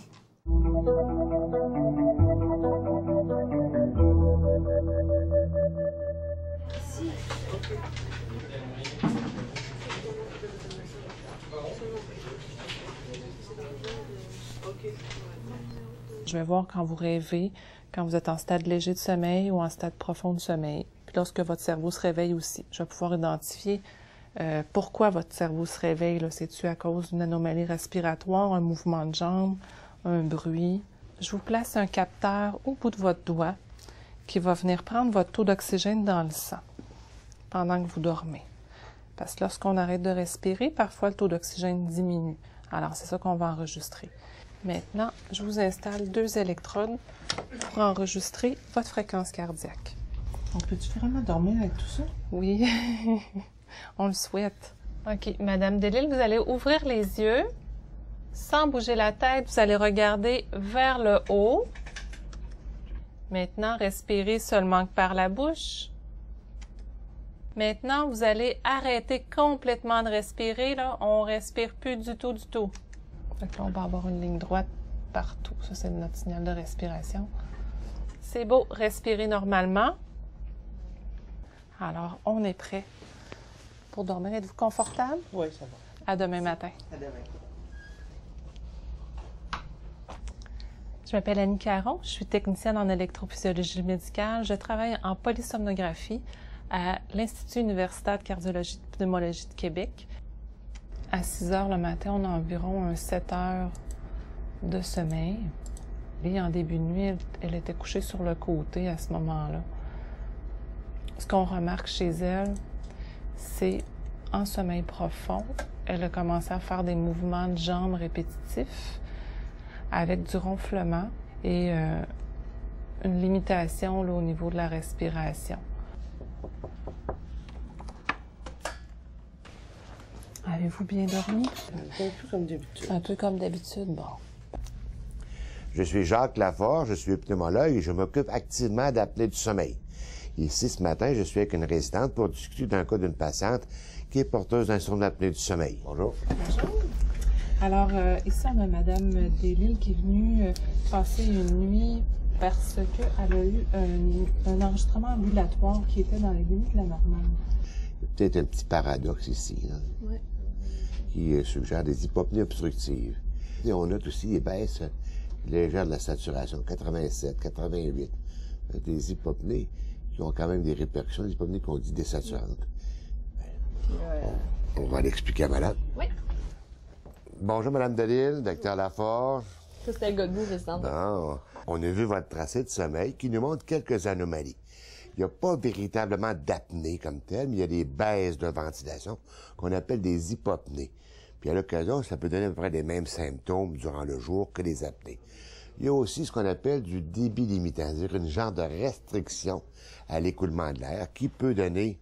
Je vais voir quand vous rêvez, quand vous êtes en stade léger de sommeil ou en stade profond de sommeil. Puis lorsque votre cerveau se réveille aussi, je vais pouvoir identifier pourquoi votre cerveau se réveille. C'est-tu à cause d'une anomalie respiratoire, un mouvement de jambe, un bruit? Je vous place un capteur au bout de votre doigt qui va venir prendre votre taux d'oxygène dans le sang pendant que vous dormez. Parce que lorsqu'on arrête de respirer, parfois le taux d'oxygène diminue. Alors, c'est ça qu'on va enregistrer. Maintenant, je vous installe 2 électrodes pour enregistrer votre fréquence cardiaque. On peut-tu vraiment dormir avec tout ça? Oui, on le souhaite. OK, Madame Delisle, vous allez ouvrir les yeux. Sans bouger la tête, vous allez regarder vers le haut. Maintenant, respirez seulement que par la bouche. Maintenant, vous allez arrêter complètement de respirer. Là. On respire plus du tout, du tout. Donc là, on va avoir une ligne droite partout. Ça, c'est notre signal de respiration. C'est beau, respirez normalement. Alors, on est prêt pour dormir. Êtes-vous confortable? Oui, ça va. À demain matin. À demain. Je m'appelle Annie Caron, je suis technicienne en électrophysiologie médicale. Je travaille en polysomnographie à l'Institut universitaire de cardiologie et de pneumologie de Québec. À 6 heures le matin, on a environ 7 heures de sommeil. Et en début de nuit, elle était couchée sur le côté à ce moment-là. Ce qu'on remarque chez elle, c'est en sommeil profond, elle a commencé à faire des mouvements de jambes répétitifs avec du ronflement et une limitation là, au niveau de la respiration. Avez-vous bien dormi? Un peu comme d'habitude. Un peu comme d'habitude, bon. Je suis Jacques Laforge, je suis pneumologue et je m'occupe activement d'apnée du sommeil. Ici, ce matin, je suis avec une résidente pour discuter d'un cas d'une patiente qui est porteuse d'un syndrome d'apnée du sommeil. Bonjour. Bonjour. Alors, ici, on a Mme Delisle qui est venue passer une nuit parce qu'elle a eu un enregistrement ambulatoire qui était dans les limites de la normale. Il y a peut-être un petit paradoxe ici, là, qui suggère des hypopnées obstructives. Et on note aussi des baisses légères de la saturation, 87, 88. Des hypopnées qui ont quand même des répercussions, des hypopnées qu'on dit désaturantes. On va l'expliquer à madame. Oui. Bonjour, Mme Delisle, Dr Laforge. Ça, c'était le gars de vous, résident. Bon, on a vu votre tracé de sommeil qui nous montre quelques anomalies. Il n'y a pas véritablement d'apnée comme telle, mais il y a des baisses de ventilation qu'on appelle des hypopnées. Puis à l'occasion, ça peut donner à peu près les mêmes symptômes durant le jour que les apnées. Il y a aussi ce qu'on appelle du débit limitant, c'est-à-dire une genre de restriction à l'écoulement de l'air qui peut donner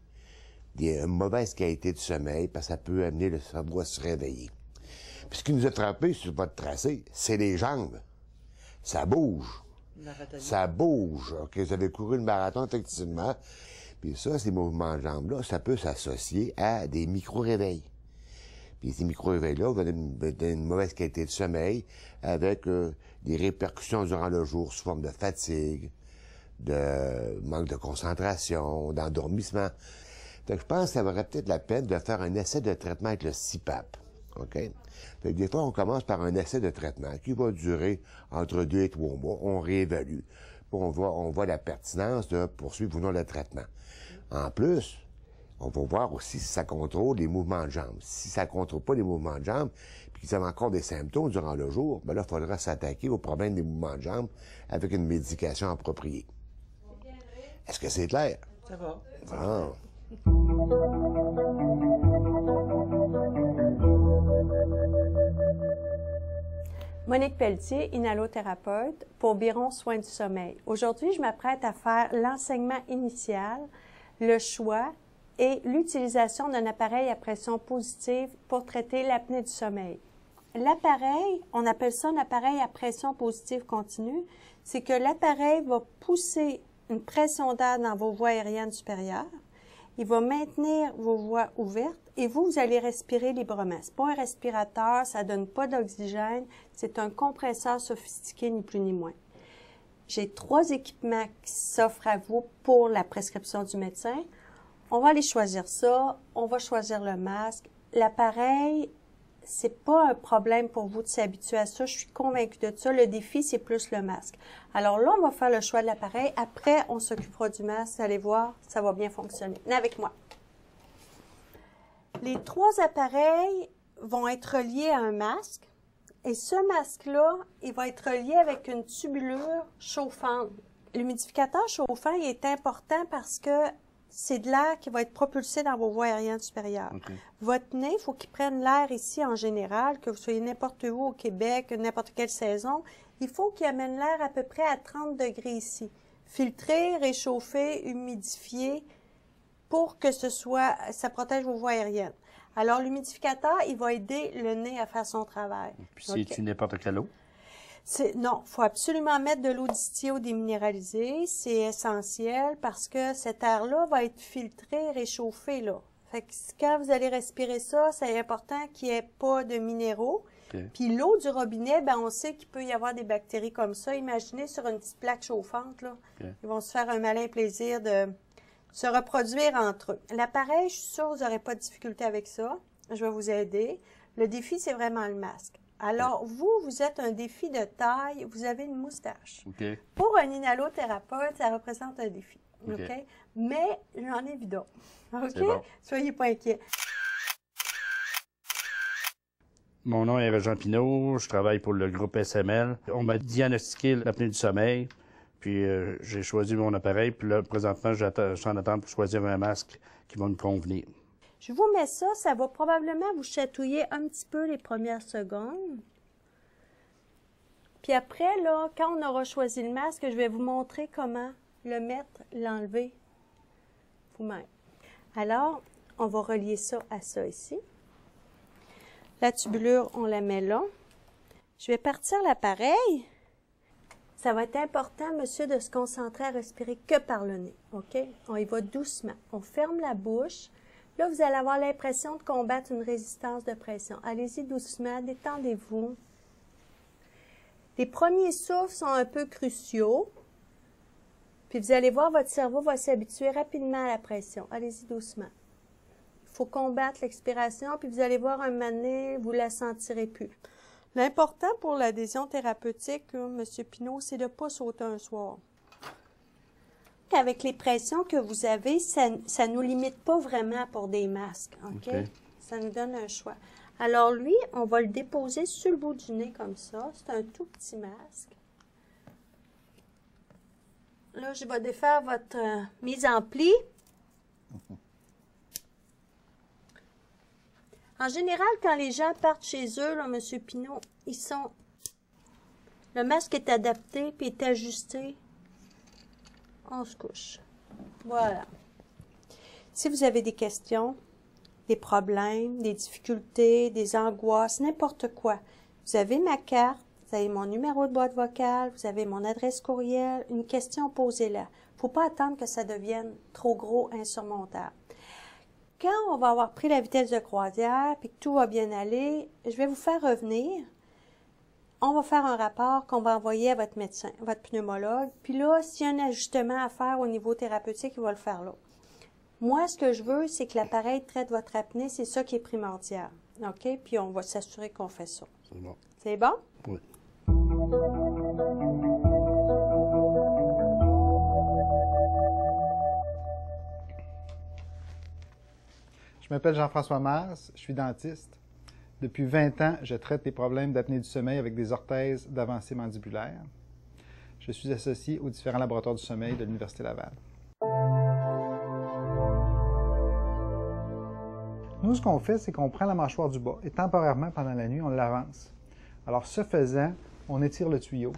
une mauvaise qualité de sommeil parce que ça peut amener le cerveau à se réveiller. Puis ce qui nous a frappé sur votre tracé, c'est les jambes. Ça bouge. Ça bouge. OK, vous avez couru le marathon, effectivement. Puis ça, ces mouvements de jambes-là, ça peut s'associer à des micro-réveils. Puis ces micro-réveils-là vont donner une mauvaise qualité de sommeil avec des répercussions durant le jour sous forme de fatigue, de manque de concentration, d'endormissement. Donc, je pense que ça vaudrait peut-être la peine de faire un essai de traitement avec le CPAP. OK? Fait que des fois, on commence par un essai de traitement qui va durer entre 2 et 3 mois. On réévalue. Puis on voit la pertinence de poursuivre ou non le traitement. En plus, on va voir aussi si ça contrôle les mouvements de jambes. Si ça ne contrôle pas les mouvements de jambes, puis qu'ils ont encore des symptômes durant le jour, bien là, il faudra s'attaquer au problème des mouvements de jambes avec une médication appropriée. Est-ce que c'est clair? Ça va. Bon. Monique Pelletier, inhalothérapeute pour Biron Soins du sommeil. Aujourd'hui, je m'apprête à faire l'enseignement initial, le choix et l'utilisation d'un appareil à pression positive pour traiter l'apnée du sommeil. L'appareil, on appelle ça un appareil à pression positive continue, c'est que l'appareil va pousser une pression d'air dans vos voies aériennes supérieures. Il va maintenir vos voies ouvertes et vous allez respirer librement. Ce n'est pas un respirateur, ça ne donne pas d'oxygène, c'est un compresseur sophistiqué, ni plus ni moins. J'ai 3 équipements qui s'offrent à vous pour la prescription du médecin. On va aller choisir ça, on va choisir le masque. L'appareil, c'est pas un problème pour vous de s'habituer à ça, je suis convaincue de ça. Le défi, c'est plus le masque. Alors là, on va faire le choix de l'appareil. Après, on s'occupera du masque. Vous allez voir, ça va bien fonctionner. Venez avec moi. Les 3 appareils vont être reliés à un masque. Et ce masque-là, il va être relié avec une tubulure chauffante. L'humidificateur chauffant, il est important parce que c'est de l'air qui va être propulsé dans vos voies aériennes supérieures. Okay. Votre nez, il faut qu'il prenne l'air ici en général, que vous soyez n'importe où au Québec, n'importe quelle saison, il faut qu'il amène l'air à peu près à 30 degrés ici. Filtré, réchauffé, humidifié, pour que ça protège vos voies aériennes. Alors, l'humidificateur, il va aider le nez à faire son travail. Puis c'est-tu n'importe quelle eau? Non, il faut absolument mettre de l'eau distillée ou déminéralisée. C'est essentiel parce que cet air-là va être filtré, réchauffé, là. Fait que quand vous allez respirer ça, c'est important qu'il n'y ait pas de minéraux. Okay. Puis l'eau du robinet, ben on sait qu'il peut y avoir des bactéries comme ça. Imaginez sur une petite plaque chauffante, là. Okay. Ils vont se faire un malin plaisir de se reproduire entre eux. L'appareil, je suis sûre que vous n'aurez pas de difficulté avec ça. Je vais vous aider. Le défi, c'est vraiment le masque. Alors, vous êtes un défi de taille, vous avez une moustache. Okay. Pour un inhalothérapeute, ça représente un défi. Okay? Mais j'en ai vu d'autres. OK? Bon. Soyez pas inquiets. Mon nom est Régent Pinault, je travaille pour le groupe SML. On m'a diagnostiqué l'apnée du sommeil, puis j'ai choisi mon appareil, puis là, présentement, je suis en attente pour choisir un masque qui va me convenir. Je vous mets ça, ça va probablement vous chatouiller un petit peu les premières secondes. Puis après, là, quand on aura choisi le masque, je vais vous montrer comment le mettre, l'enlever vous-même. Alors, on va relier ça à ça ici. La tubulure, on la met là. Je vais partir l'appareil. Ça va être important, monsieur, de se concentrer à respirer que par le nez, OK? On y va doucement. On ferme la bouche. Là, vous allez avoir l'impression de combattre une résistance de pression. Allez-y doucement, détendez-vous. Les premiers souffles sont un peu cruciaux. Puis vous allez voir, votre cerveau va s'habituer rapidement à la pression. Allez-y doucement. Il faut combattre l'expiration, puis vous allez voir un moment donné, vous ne la sentirez plus. L'important pour l'adhésion thérapeutique, M. Pinault, c'est de ne pas sauter un soir. Avec les pressions que vous avez, ça ne nous limite pas vraiment pour des masques. OK? Ça nous donne un choix. Alors lui, on va le déposer sur le bout du nez comme ça. C'est un tout petit masque. Là, je vais défaire votre mise en pli. En général, quand les gens partent chez eux, là, M. Pinault, le masque est adapté puis est ajusté. On se couche. Voilà. Si vous avez des questions, des problèmes, des difficultés, des angoisses, n'importe quoi, vous avez ma carte, vous avez mon numéro de boîte vocale, vous avez mon adresse courriel, une question, posez-la. Il ne faut pas attendre que ça devienne trop gros, insurmontable. Quand on va avoir pris la vitesse de croisière et que tout va bien aller, je vais vous faire revenir. On va faire un rapport qu'on va envoyer à votre médecin, votre pneumologue. Puis là, s'il y a un ajustement à faire au niveau thérapeutique, il va le faire là. Moi, ce que je veux, c'est que l'appareil traite votre apnée. C'est ça qui est primordial. OK? Puis on va s'assurer qu'on fait ça. C'est bon. C'est bon? Oui. Je m'appelle Jean-François Mars, je suis dentiste. Depuis 20 ans, je traite les problèmes d'apnée du sommeil avec des orthèses d'avancée mandibulaire. Je suis associé aux différents laboratoires du sommeil de l'Université Laval. Nous, ce qu'on fait, c'est qu'on prend la mâchoire du bas et temporairement, pendant la nuit, on l'avance. Alors, ce faisant, on étire le tuyau,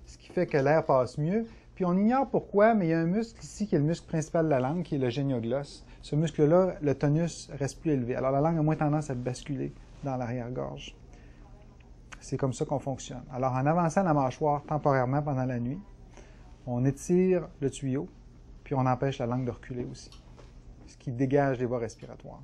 ce qui fait que l'air passe mieux. Puis on ignore pourquoi, mais il y a un muscle ici qui est le muscle principal de la langue, qui est le génioglosse. Ce muscle-là, le tonus reste plus élevé. Alors la langue a moins tendance à basculer dans l'arrière-gorge. C'est comme ça qu'on fonctionne. Alors en avançant la mâchoire temporairement pendant la nuit, on étire le tuyau, puis on empêche la langue de reculer aussi, ce qui dégage les voies respiratoires.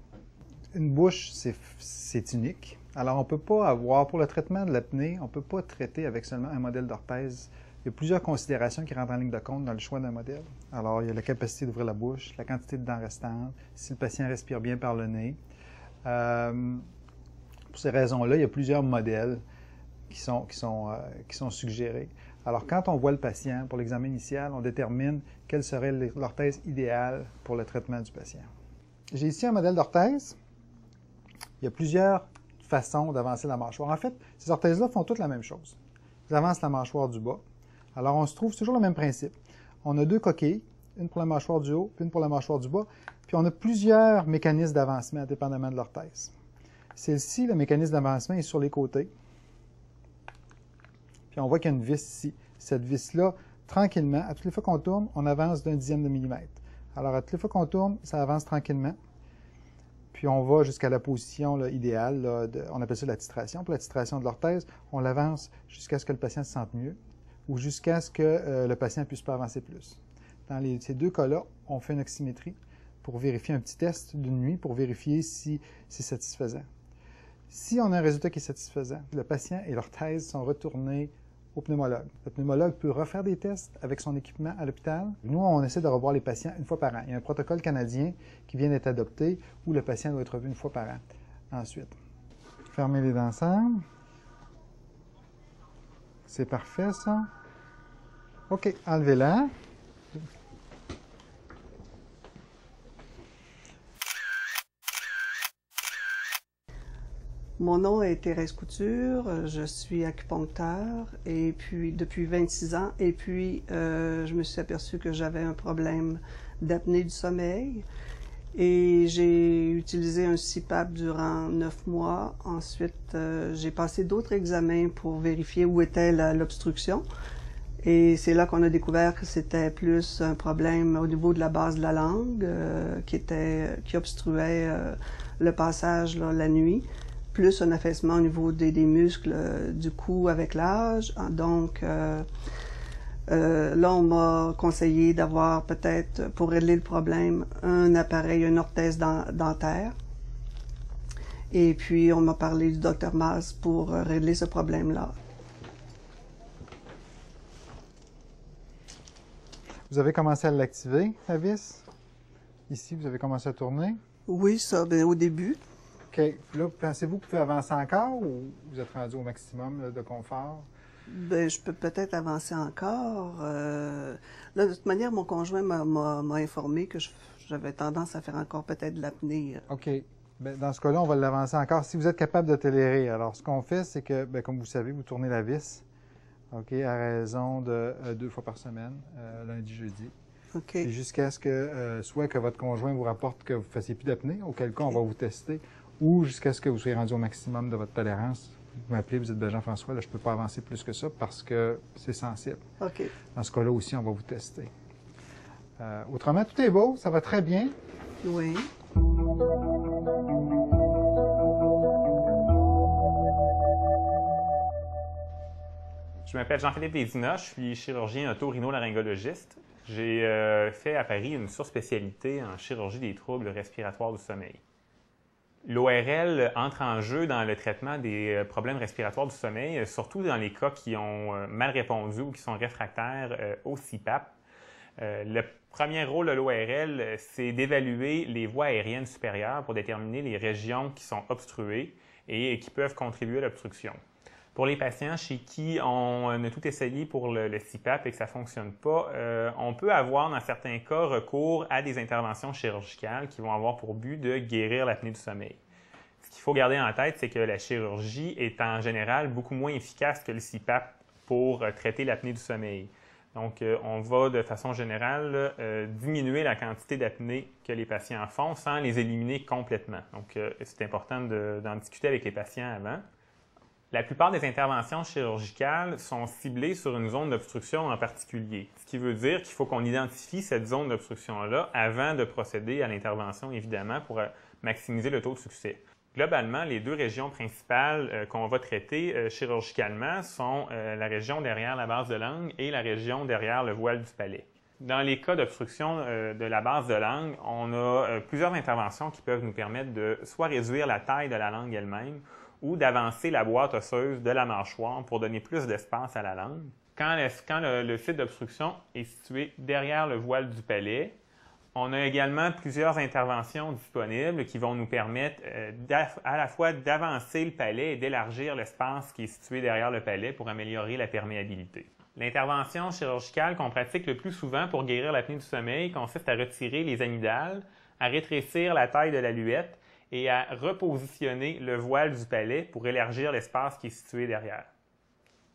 Une bouche, c'est unique. Alors on ne peut pas avoir, pour le traitement de l'apnée, on ne peut pas traiter avec seulement un modèle d'orthèse. Il y a plusieurs considérations qui rentrent en ligne de compte dans le choix d'un modèle. Alors, il y a la capacité d'ouvrir la bouche, la quantité de dents restantes, si le patient respire bien par le nez. Pour ces raisons-là, il y a plusieurs modèles qui sont suggérés. Alors, quand on voit le patient pour l'examen initial, on détermine quelle serait l'orthèse idéale pour le traitement du patient. J'ai ici un modèle d'orthèse. Il y a plusieurs façons d'avancer la mâchoire. En fait, ces orthèses-là font toutes la même chose. Ils avancent la mâchoire du bas. Alors, on se trouve toujours le même principe. On a deux coquilles, une pour la mâchoire du haut, puis une pour la mâchoire du bas, puis on a plusieurs mécanismes d'avancement, dépendamment de l'orthèse. Celle-ci, le mécanisme d'avancement est sur les côtés. Puis on voit qu'il y a une vis ici. Cette vis-là, tranquillement, à toutes les fois qu'on tourne, on avance d'un dixième de millimètre. Alors, à toutes les fois qu'on tourne, ça avance tranquillement. Puis on va jusqu'à la position là, idéale, là, on appelle ça la titration. Pour la titration de l'orthèse, on l'avance jusqu'à ce que le patient se sente mieux, ou jusqu'à ce que le patient ne puisse pas avancer plus. Dans ces deux cas-là, on fait une oxymétrie pour vérifier un petit test d'une nuit pour vérifier si c'est satisfaisant. Si on a un résultat qui est satisfaisant, le patient et l'orthèse sont retournés au pneumologue. Le pneumologue peut refaire des tests avec son équipement à l'hôpital. Nous, on essaie de revoir les patients une fois par an. Il y a un protocole canadien qui vient d'être adopté où le patient doit être revu une fois par an. Ensuite, fermez les dents ensemble. C'est parfait, ça. OK, enlevez-la. Mon nom est Thérèse Couture, je suis acupuncteur et puis depuis 26 ans et puis je me suis aperçue que j'avais un problème d'apnée du sommeil et j'ai utilisé un CPAP durant 9 mois. Ensuite, j'ai passé d'autres examens pour vérifier où était l'obstruction et c'est là qu'on a découvert que c'était plus un problème au niveau de la base de la langue qui obstruait le passage là, la nuit. plus un affaissement au niveau des muscles du cou avec l'âge. Donc, là, on m'a conseillé d'avoir peut-être, pour régler le problème, un appareil, une orthèse dentaire. Et puis, on m'a parlé du Dr Mas pour régler ce problème-là. Vous avez commencé à l'activer, la vis? Ici, vous avez commencé à tourner? Oui, ça, bien, au début. OK. Là, pensez-vous que vous pouvez avancer encore ou vous êtes rendu au maximum là, de confort? Bien, je peux peut-être avancer encore. Là, de toute manière, mon conjoint m'a informé que j'avais tendance à faire encore peut-être de l'apnée. OK. Bien, dans ce cas-là, on va l'avancer encore. Si vous êtes capable de tolérer, alors ce qu'on fait, c'est que, bien, comme vous savez, vous tournez la vis, OK, à raison de 2 fois par semaine, lundi, jeudi. OK. Puis jusqu'à ce que, soit que votre conjoint vous rapporte que vous ne fassiez plus d'apnée, auquel cas on va vous tester, ou jusqu'à ce que vous soyez rendu au maximum de votre tolérance. Vous m'appelez, vous dites, Jean-François, là, je ne peux pas avancer plus que ça parce que c'est sensible. OK. Dans ce cas-là aussi, on va vous tester. Autrement, tout est beau, ça va très bien. Oui. Je m'appelle Jean-Philippe Vézina, je suis chirurgien otorhinolaryngologiste. J'ai fait à Paris une surspécialité en chirurgie des troubles respiratoires du sommeil. L'ORL entre en jeu dans le traitement des problèmes respiratoires du sommeil, surtout dans les cas qui ont mal répondu ou qui sont réfractaires au CPAP. Le premier rôle de l'ORL, c'est d'évaluer les voies aériennes supérieures pour déterminer les régions qui sont obstruées et qui peuvent contribuer à l'obstruction. Pour les patients chez qui on a tout essayé pour le CPAP et que ça ne fonctionne pas, on peut avoir dans certains cas recours à des interventions chirurgicales qui vont avoir pour but de guérir l'apnée du sommeil. Ce qu'il faut garder en tête, c'est que la chirurgie est en général beaucoup moins efficace que le CPAP pour traiter l'apnée du sommeil. Donc, on va de façon générale diminuer la quantité d'apnée que les patients font sans les éliminer complètement. Donc, c'est important d'en discuter avec les patients avant. La plupart des interventions chirurgicales sont ciblées sur une zone d'obstruction en particulier, ce qui veut dire qu'il faut qu'on identifie cette zone d'obstruction-là avant de procéder à l'intervention, évidemment, pour maximiser le taux de succès. Globalement, les 2 régions principales qu'on va traiter chirurgicalement sont la région derrière la base de langue et la région derrière le voile du palais. Dans les cas d'obstruction de la base de langue, on a plusieurs interventions qui peuvent nous permettre de soit réduire la taille de la langue elle-même, ou d'avancer la boîte osseuse de la mâchoire pour donner plus d'espace à la langue. Quand le site d'obstruction est situé derrière le voile du palais, on a également plusieurs interventions disponibles qui vont nous permettre à la fois d'avancer le palais et d'élargir l'espace qui est situé derrière le palais pour améliorer la perméabilité. L'intervention chirurgicale qu'on pratique le plus souvent pour guérir l'apnée du sommeil consiste à retirer les amygdales, à rétrécir la taille de la luette et à repositionner le voile du palais pour élargir l'espace qui est situé derrière.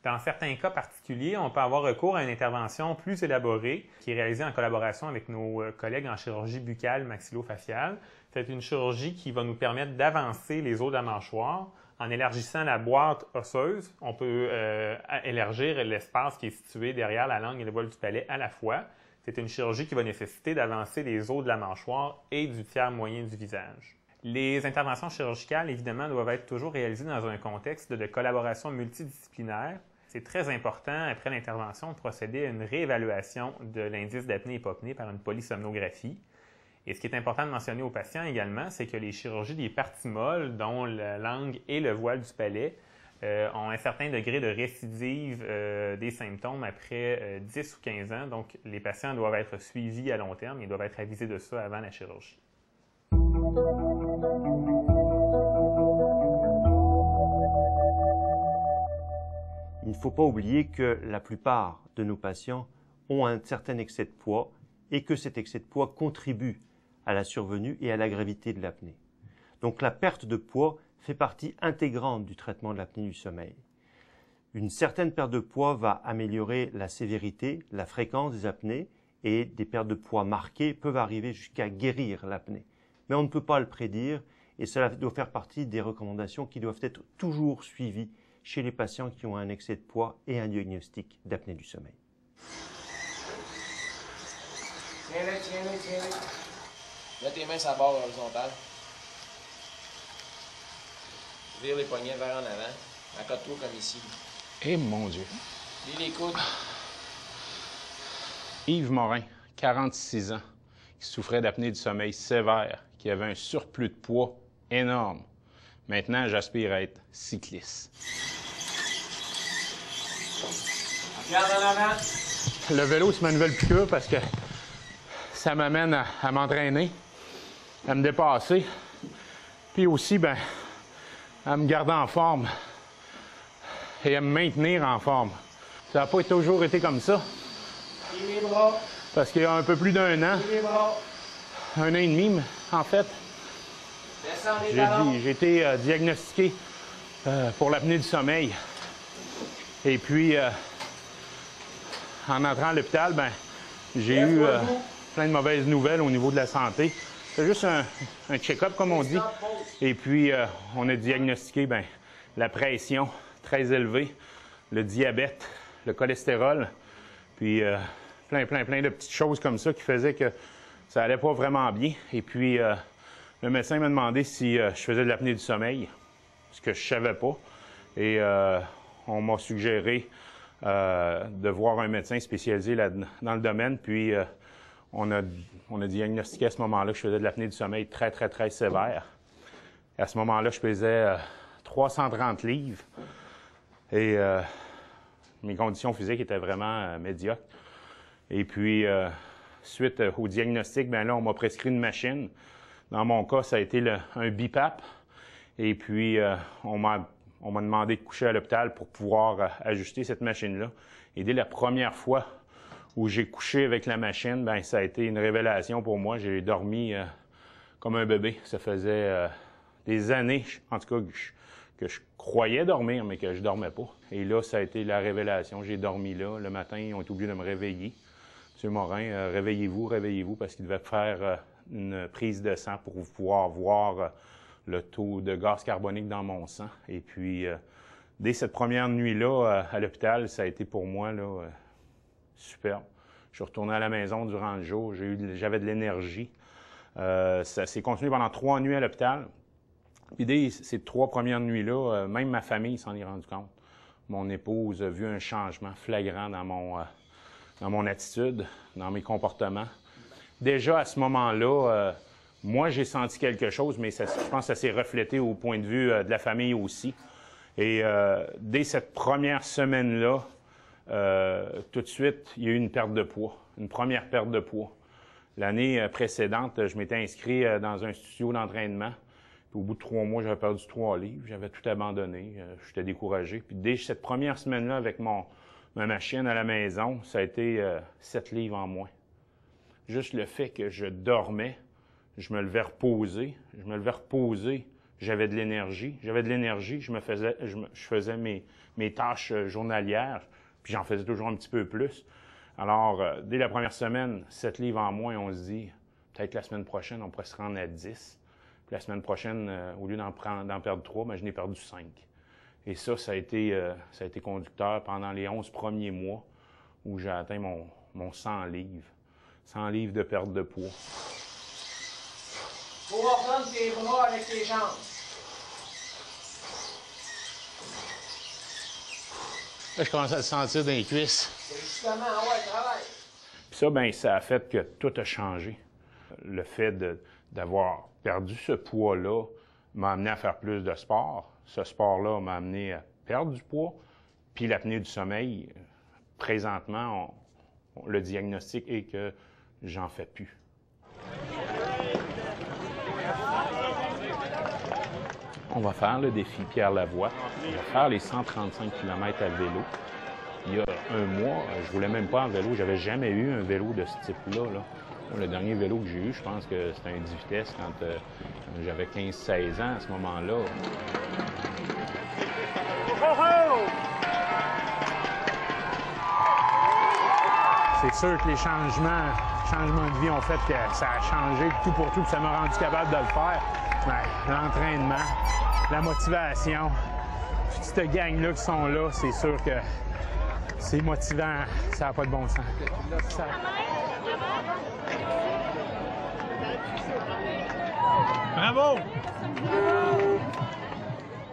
Dans certains cas particuliers, on peut avoir recours à une intervention plus élaborée qui est réalisée en collaboration avec nos collègues en chirurgie buccale maxillofaciale. C'est une chirurgie qui va nous permettre d'avancer les os de la mâchoire. En élargissant la boîte osseuse, on peut élargir l'espace qui est situé derrière la langue et le voile du palais à la fois. C'est une chirurgie qui va nécessiter d'avancer les os de la mâchoire et du tiers moyen du visage. Les interventions chirurgicales, évidemment, doivent être toujours réalisées dans un contexte de collaboration multidisciplinaire. C'est très important, après l'intervention, de procéder à une réévaluation de l'indice d'apnée-hypopnée par une polysomnographie. Et ce qui est important de mentionner aux patients également, c'est que les chirurgies des parties molles, dont la langue et le voile du palais, ont un certain degré de récidive des symptômes après 10 ou 15 ans. Donc, les patients doivent être suivis à long terme et doivent être avisés de ça avant la chirurgie. Il ne faut pas oublier que la plupart de nos patients ont un certain excès de poids et que cet excès de poids contribue à la survenue et à la gravité de l'apnée. Donc la perte de poids fait partie intégrante du traitement de l'apnée du sommeil. Une certaine perte de poids va améliorer la sévérité, la fréquence des apnées et des pertes de poids marquées peuvent arriver jusqu'à guérir l'apnée. Mais on ne peut pas le prédire et cela doit faire partie des recommandations qui doivent être toujours suivies chez les patients qui ont un excès de poids et un diagnostic d'apnée du sommeil. Tiens-les. Mets tes mains sur la barre horizontale. Vire les poignets vers en avant. Accote-toi comme ici. Eh mon Dieu. Lis les coudes. Yves Morin, 46 ans, qui souffrait d'apnée du sommeil sévère, qui avait un surplus de poids énorme. Maintenant, j'aspire à être cycliste. Regarde en avant. Le vélo, c'est ma nouvelle piqûre parce que ça m'amène à m'entraîner, à me dépasser, puis aussi, ben, à me garder en forme et à me maintenir en forme. Ça n'a pas toujours été comme ça. Les bras. Parce qu'il y a un peu plus d'un an, Les bras. un an et demi, en fait, Descends les talons. j'ai été diagnostiqué pour l'apnée du sommeil. Et puis, en entrant à l'hôpital, ben, j'ai eu plein de mauvaises nouvelles au niveau de la santé. C'est juste un check-up, comme on dit. Et puis, on a diagnostiqué ben, la pression très élevée, le diabète, le cholestérol, puis plein de petites choses comme ça qui faisaient que ça allait pas vraiment bien. Et puis, le médecin m'a demandé si je faisais de l'apnée du sommeil, ce que je savais pas. Et on m'a suggéré de voir un médecin spécialisé dans le domaine. Puis, on a diagnostiqué à ce moment-là que je faisais de l'apnée du sommeil très sévère. Et à ce moment-là, je pesais 330 livres. Et mes conditions physiques étaient vraiment médiocres. Et puis, suite au diagnostic, bien là, on m'a prescrit une machine. Dans mon cas, ça a été un BiPAP. Et puis, on m'a demandé de coucher à l'hôpital pour pouvoir ajuster cette machine-là. Et dès la première fois où j'ai couché avec la machine, bien, ça a été une révélation pour moi. J'ai dormi comme un bébé. Ça faisait des années, en tout cas, que je croyais dormir, mais que je dormais pas. Et là, ça a été la révélation. J'ai dormi là. Le matin, ils ont été obligés de me réveiller. Monsieur Morin, réveillez-vous, parce qu'il devait faire une prise de sang pour pouvoir voir le taux de gaz carbonique dans mon sang. Et puis, dès cette première nuit-là à l'hôpital, ça a été pour moi là, superbe. Je suis retourné à la maison durant le jour. J'avais de l'énergie. Ça s'est continué pendant 3 nuits à l'hôpital. Puis dès ces 3 premières nuits-là, même ma famille s'en est rendu compte. Mon épouse a vu un changement flagrant dans mon attitude, dans mes comportements. Déjà, à ce moment-là, moi, j'ai senti quelque chose, mais je pense que ça s'est reflété au point de vue de la famille aussi. Et dès cette première semaine-là, tout de suite, il y a eu une perte de poids, une première perte de poids. L'année précédente, je m'étais inscrit dans un studio d'entraînement. Puis au bout de 3 mois, j'avais perdu 3 livres. J'avais tout abandonné. J'étais découragé. Puis dès cette première semaine-là, avec ma machine à la maison, ça a été 7 livres en moins. Juste le fait que je dormais, je me levais reposer. J'avais de l'énergie. Je faisais mes tâches journalières. Puis j'en faisais toujours un petit peu plus. Alors, dès la première semaine, 7 livres en moins, on se dit, peut-être la semaine prochaine, on pourrait se rendre à 10. Puis la semaine prochaine, au lieu d'en perdre 3, bien, je n'ai perdu 5. Et ça a été conducteur pendant les 11 premiers mois où j'ai atteint mon 100 livres. 100 livres de perte de poids. Faut reprendre tes bras avec tes jambes. Là, je commence à le sentir dans les cuisses. C'est justement, ouais, travaille. Puis ça, bien, ça a fait que tout a changé. Le fait d'avoir perdu ce poids-là m'a amené à faire plus de sport. Ce sport-là m'a amené à perdre du poids. Puis l'apnée du sommeil, présentement, le diagnostic est que j'en fais plus. On va faire le défi Pierre Lavoie. On va faire les 135 km à vélo. Il y a un mois, je voulais même pas en vélo. J'avais jamais eu un vélo de ce type-là. Là. Le dernier vélo que j'ai eu, je pense que c'était un 10 vitesses quand j'avais 15-16 ans à ce moment-là. C'est sûr que les changements de vie ont fait que ça a changé tout pour tout, que ça m'a rendu capable de le faire. L'entraînement, la motivation, toute cette gang-là qui sont là, c'est sûr que c'est motivant, ça n'a pas de bon sens. Bravo!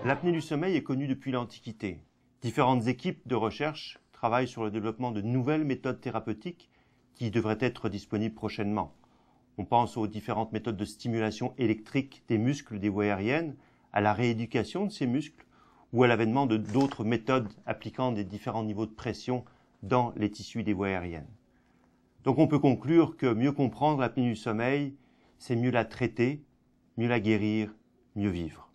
L'apnée du sommeil est connue depuis l'Antiquité. Différentes équipes de recherche travaillent sur le développement de nouvelles méthodes thérapeutiques qui devraient être disponibles prochainement. On pense aux différentes méthodes de stimulation électrique des muscles des voies aériennes, à la rééducation de ces muscles ou à l'avènement d'autres méthodes appliquant des différents niveaux de pression dans les tissus des voies aériennes. Donc on peut conclure que mieux comprendre l'apnée du sommeil, c'est mieux la traiter, mieux la guérir, mieux vivre.